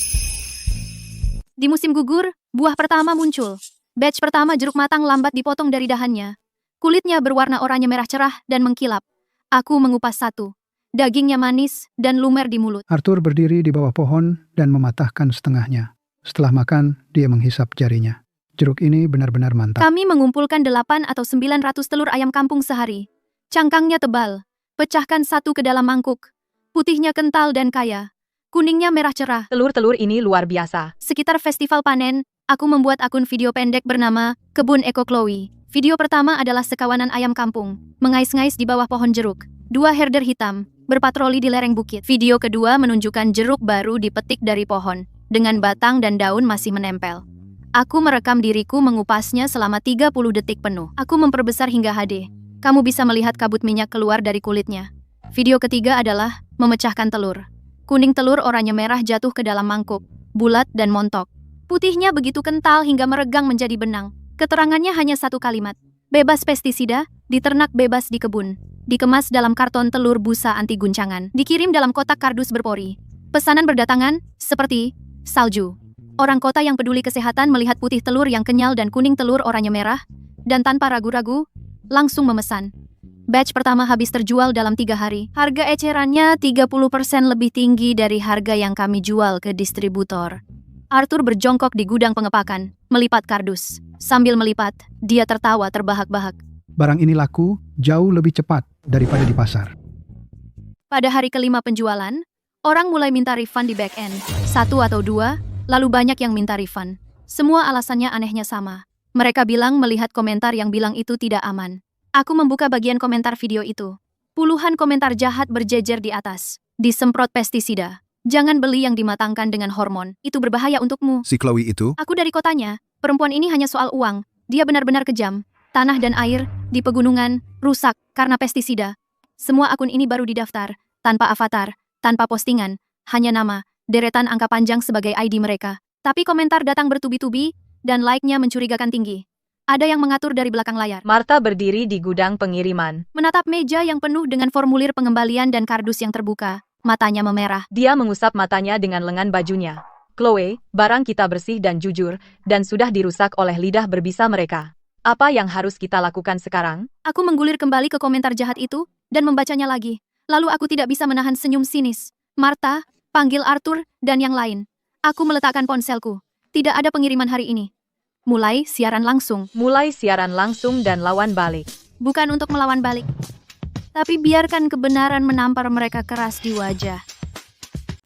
Di musim gugur, buah pertama muncul. Batch pertama jeruk matang lambat dipotong dari dahannya. Kulitnya berwarna oranye merah cerah dan mengkilap. Aku mengupas satu. Dagingnya manis dan lumer di mulut.
Arthur berdiri di bawah pohon dan mematahkan setengahnya. Setelah makan, dia menghisap jarinya. Jeruk ini benar-benar mantap.
Kami mengumpulkan 8 atau 900 telur ayam kampung sehari. Cangkangnya tebal. Pecahkan satu ke dalam mangkuk. Putihnya kental dan kaya. Kuningnya merah cerah.
Telur-telur ini luar biasa.
Sekitar festival panen, aku membuat akun video pendek bernama Kebun Eko Chloe. Video pertama adalah sekawanan ayam kampung, mengais-ngais di bawah pohon jeruk. 2 herder hitam, berpatroli di lereng bukit. Video kedua menunjukkan jeruk baru dipetik dari pohon, dengan batang dan daun masih menempel. Aku merekam diriku mengupasnya selama 30 detik penuh. Aku memperbesar hingga HD. Kamu bisa melihat kabut minyak keluar dari kulitnya. Video ketiga adalah memecahkan telur. Kuning telur oranye merah jatuh ke dalam mangkuk, bulat dan montok. Putihnya begitu kental hingga meregang menjadi benang. Keterangannya hanya 1 kalimat. Bebas pestisida, diternak bebas di kebun. Dikemas dalam karton telur busa anti guncangan. Dikirim dalam kotak kardus berpori. Pesanan berdatangan, seperti salju. Orang kota yang peduli kesehatan melihat putih telur yang kenyal dan kuning telur oranye merah, dan tanpa ragu-ragu, langsung memesan. Batch pertama habis terjual dalam 3 hari. Harga ecerannya 30% lebih tinggi dari harga yang kami jual ke distributor. Arthur berjongkok di gudang pengepakan, melipat kardus. Sambil melipat, dia tertawa terbahak-bahak.
Barang ini laku jauh lebih cepat daripada di pasar.
Pada hari kelima penjualan, orang mulai minta refund di back end. 1 atau 2, lalu banyak yang minta refund. Semua alasannya anehnya sama. Mereka bilang melihat komentar yang bilang itu tidak aman. Aku membuka bagian komentar video itu. Puluhan komentar jahat berjejer di atas. Disemprot pestisida. Jangan beli yang dimatangkan dengan hormon. Itu berbahaya untukmu.
Si Chloe itu,
Aku dari kotanya. Perempuan ini hanya soal uang. Dia benar-benar kejam. Tanah dan air, di pegunungan, rusak karena pestisida. Semua akun ini baru didaftar. Tanpa avatar, tanpa postingan. Hanya nama, deretan angka panjang sebagai ID mereka. Tapi komentar datang bertubi-tubi, dan like-nya mencurigakan tinggi. Ada yang mengatur dari belakang layar.
Martha berdiri di gudang pengiriman.
Menatap meja yang penuh dengan formulir pengembalian dan kardus yang terbuka. Matanya memerah.
Dia mengusap matanya dengan lengan bajunya. Chloe, barang kita bersih dan jujur, dan sudah dirusak oleh lidah berbisa mereka. Apa yang harus kita lakukan sekarang?
Aku menggulir kembali ke komentar jahat itu, dan membacanya lagi. Lalu aku tidak bisa menahan senyum sinis. Martha, panggil Arthur, dan yang lain. Aku meletakkan ponselku. Tidak ada pengiriman hari ini. Mulai siaran langsung.
Mulai siaran langsung dan lawan balik.
Bukan untuk melawan balik. Tapi biarkan kebenaran menampar mereka keras di wajah.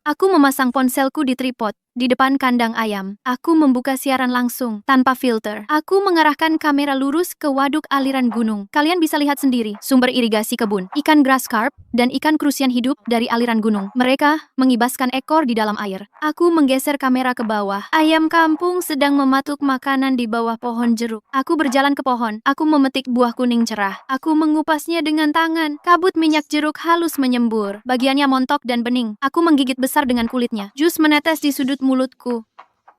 Aku memasang ponselku di tripod, Di depan kandang ayam, aku membuka siaran langsung, tanpa filter. Aku mengarahkan kamera lurus ke waduk aliran gunung. Kalian bisa lihat sendiri, sumber irigasi kebun, ikan grass carp, dan ikan krusian hidup dari aliran gunung. Mereka mengibaskan ekor di dalam air. Aku menggeser kamera ke bawah. Ayam kampung sedang mematuk makanan di bawah pohon jeruk. Aku berjalan ke pohon. Aku memetik buah kuning cerah. Aku mengupasnya dengan tangan. Kabut minyak jeruk halus menyembur. Bagiannya montok dan bening. Aku menggigit besar dengan kulitnya. Jus menetes di sudut mulutku.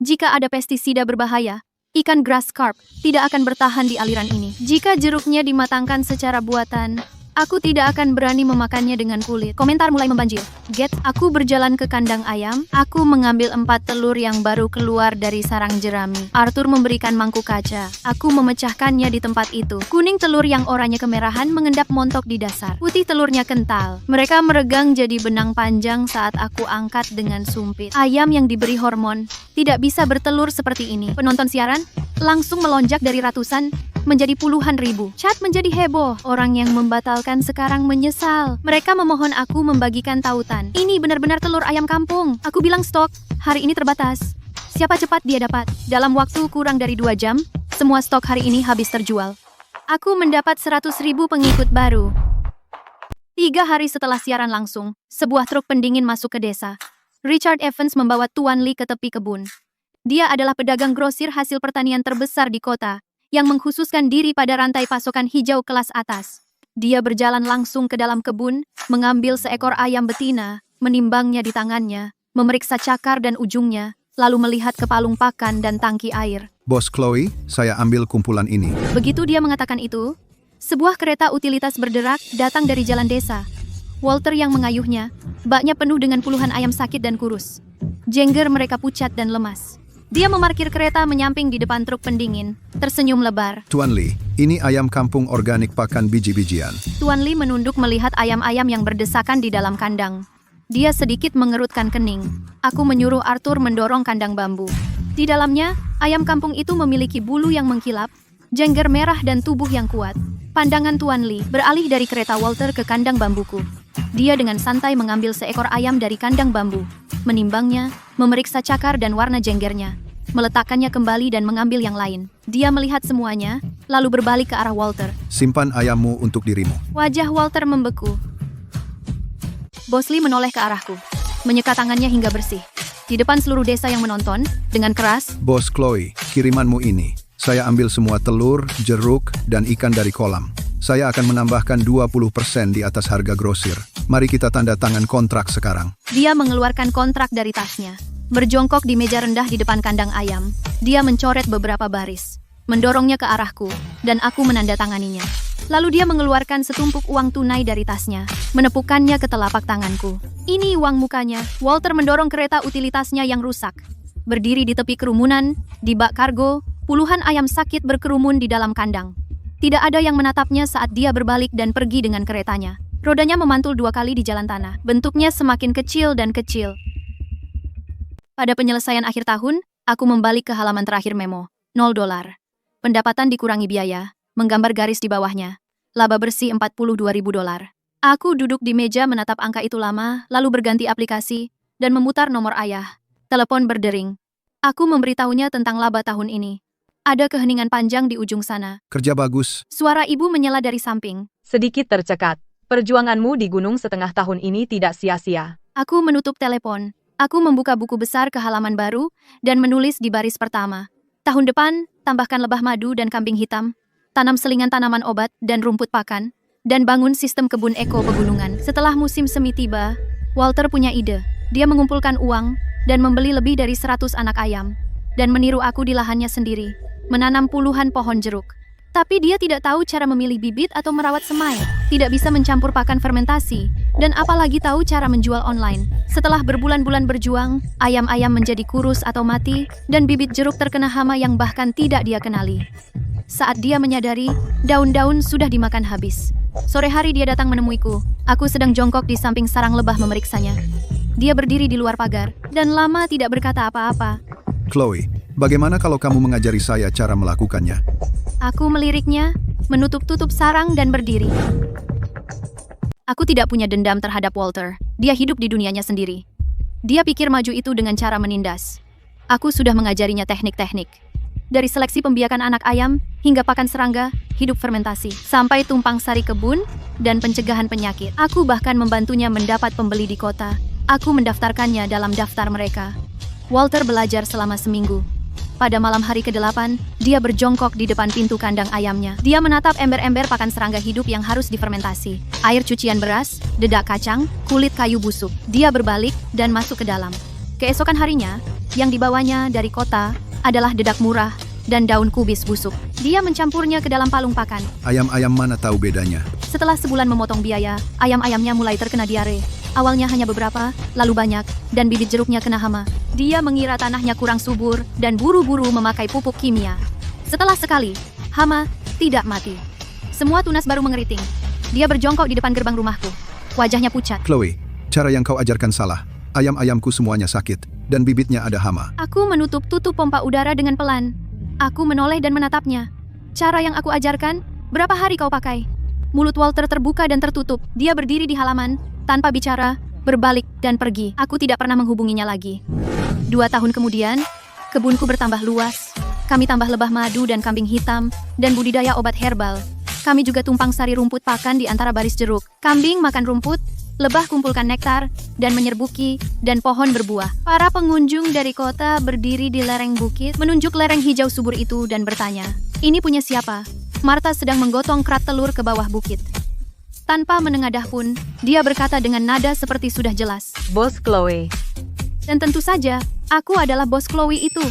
Jika ada pestisida berbahaya, ikan grass carp tidak akan bertahan di aliran ini. Jika jeruknya dimatangkan secara buatan, aku tidak akan berani memakannya dengan kulit. Komentar mulai membanjir. Aku berjalan ke kandang ayam. Aku mengambil 4 telur yang baru keluar dari sarang jerami. Arthur memberikan mangkuk kaca. Aku memecahkannya di tempat itu. Kuning telur yang oranye kemerahan mengendap montok di dasar. Putih telurnya kental. Mereka meregang jadi benang panjang saat aku angkat dengan sumpit. Ayam yang diberi hormon tidak bisa bertelur seperti ini. Penonton siaran langsung melonjak dari ratusan menjadi puluhan ribu. Chat menjadi heboh. Orang yang membatalkan sekarang menyesal. Mereka memohon aku membagikan tautan. Ini benar-benar telur ayam kampung. Aku bilang stok. Hari ini terbatas. Siapa cepat dia dapat. Dalam waktu kurang dari 2 jam, semua stok hari ini habis terjual. Aku mendapat 100.000 pengikut baru. 3 hari setelah siaran langsung, sebuah truk pendingin masuk ke desa. Richard Evans membawa Tuan Lee ke tepi kebun. Dia adalah pedagang grosir hasil pertanian terbesar di kota, yang mengkhususkan diri pada rantai pasokan hijau kelas atas. Dia berjalan langsung ke dalam kebun, mengambil seekor ayam betina, menimbangnya di tangannya, memeriksa cakar dan ujungnya, lalu melihat ke palung pakan dan tangki air.
Bos Chloe, saya ambil kumpulan ini.
Begitu dia mengatakan itu, sebuah kereta utilitas berderak datang dari jalan desa. Walter yang mengayuhnya, baknya penuh dengan puluhan ayam sakit dan kurus. Jengger mereka pucat dan lemas. Dia memarkir kereta menyamping di depan truk pendingin, tersenyum lebar.
Tuan Lee, ini ayam kampung organik pakan biji-bijian.
Tuan Lee menunduk melihat ayam-ayam yang berdesakan di dalam kandang. Dia sedikit mengerutkan kening. Aku menyuruh Arthur mendorong kandang bambu. Di dalamnya, ayam kampung itu memiliki bulu yang mengkilap, jengger merah dan tubuh yang kuat. Pandangan Tuan Lee beralih dari kereta Walter ke kandang bambuku. Dia dengan santai mengambil seekor ayam dari kandang bambu, menimbangnya, memeriksa cakar dan warna jenggernya, meletakkannya kembali dan mengambil yang lain. Dia melihat semuanya, lalu berbalik ke arah Walter.
Simpan ayammu untuk dirimu.
Wajah Walter membeku. Bos Lee menoleh ke arahku, menyeka tangannya hingga bersih. Di depan seluruh desa yang menonton, dengan keras,
Bos Chloe, kirimanmu ini. Saya ambil semua telur, jeruk, dan ikan dari kolam. Saya akan menambahkan 20% di atas harga grosir. Mari kita tanda tangan kontrak sekarang.
Dia mengeluarkan kontrak dari tasnya. Berjongkok di meja rendah di depan kandang ayam, dia mencoret beberapa baris, mendorongnya ke arahku, dan aku menandatanganinya. Lalu dia mengeluarkan setumpuk uang tunai dari tasnya, menepukkannya ke telapak tanganku. Ini uang mukanya. Walter mendorong kereta utilitasnya yang rusak. Berdiri di tepi kerumunan, di bak kargo, puluhan ayam sakit berkerumun di dalam kandang. Tidak ada yang menatapnya saat dia berbalik dan pergi dengan keretanya. Rodanya memantul 2 kali di jalan tanah. Bentuknya semakin kecil dan kecil. Pada penyelesaian akhir tahun, aku membalik ke halaman terakhir memo. $0. Pendapatan dikurangi biaya, menggambar garis di bawahnya. Laba bersih $42.000. Aku duduk di meja menatap angka itu lama, lalu berganti aplikasi, dan memutar nomor ayah. Telepon berdering. Aku memberitahunya tentang laba tahun ini. Ada keheningan panjang di ujung sana.
Kerja bagus.
Suara ibu menyela dari samping.
Sedikit tercekat. Perjuanganmu di gunung setengah tahun ini tidak sia-sia.
Aku menutup telepon. Aku membuka buku besar ke halaman baru dan menulis di baris pertama. Tahun depan, tambahkan lebah madu dan kambing hitam, tanam selingan tanaman obat dan rumput pakan, dan bangun sistem kebun eko pegunungan. Setelah musim semi tiba, Walter punya ide. Dia mengumpulkan uang dan membeli lebih dari 100 anak ayam, dan meniru aku di lahannya sendiri, menanam puluhan pohon jeruk. Tapi dia tidak tahu cara memilih bibit atau merawat semai, tidak bisa mencampur pakan fermentasi, dan apalagi tahu cara menjual online. Setelah berbulan-bulan berjuang, ayam-ayam menjadi kurus atau mati, dan bibit jeruk terkena hama yang bahkan tidak dia kenali. Saat dia menyadari, daun-daun sudah dimakan habis. Sore hari dia datang menemuiku. Aku sedang jongkok di samping sarang lebah memeriksanya. Dia berdiri di luar pagar, dan lama tidak berkata apa-apa.
Chloe, bagaimana kalau kamu mengajari saya cara melakukannya?
Aku meliriknya, menutup-tutup sarang dan berdiri. Aku tidak punya dendam terhadap Walter. Dia hidup di dunianya sendiri. Dia pikir maju itu dengan cara menindas. Aku sudah mengajarinya teknik-teknik. Dari seleksi pembiakan anak ayam, hingga pakan serangga, hidup fermentasi, sampai tumpang sari kebun, dan pencegahan penyakit. Aku bahkan membantunya mendapat pembeli di kota. Aku mendaftarkannya dalam daftar mereka. Walter belajar selama seminggu. Pada malam hari ke-8, dia berjongkok di depan pintu kandang ayamnya. Dia menatap ember-ember pakan serangga hidup yang harus difermentasi. Air cucian beras, dedak kacang, kulit kayu busuk. Dia berbalik dan masuk ke dalam. Keesokan harinya, yang dibawanya dari kota adalah dedak murah dan daun kubis busuk. Dia mencampurnya ke dalam palung pakan.
Ayam-ayam mana tahu bedanya?
Setelah sebulan memotong biaya, ayam-ayamnya mulai terkena diare. Awalnya hanya beberapa, lalu banyak, dan bibit jeruknya kena hama. Dia mengira tanahnya kurang subur dan buru-buru memakai pupuk kimia. Setelah sekali, hama tidak mati. Semua tunas baru mengeriting. Dia berjongkok di depan gerbang rumahku. Wajahnya pucat.
Chloe, cara yang kau ajarkan salah. Ayam-ayamku semuanya sakit, dan bibitnya ada hama.
Aku menutup tutup pompa udara dengan pelan. Aku menoleh dan menatapnya. Cara yang aku ajarkan, berapa hari kau pakai? Mulut Walter terbuka dan tertutup. Dia berdiri di halaman, tanpa bicara, berbalik, dan pergi. Aku tidak pernah menghubunginya lagi. 2 tahun kemudian, kebunku bertambah luas. Kami tambah lebah madu dan kambing hitam, dan budidaya obat herbal. Kami juga tumpang sari rumput pakan di antara baris jeruk. Kambing makan rumput, lebah kumpulkan nektar, dan menyerbuki, dan pohon berbuah. Para pengunjung dari kota berdiri di lereng bukit, menunjuk lereng hijau subur itu dan bertanya, "Ini punya siapa?" Martha sedang menggotong kerat telur ke bawah bukit. Tanpa menengadah pun, dia berkata dengan nada seperti sudah jelas.
Bos Chloe.
Dan tentu saja, aku adalah bos Chloe itu.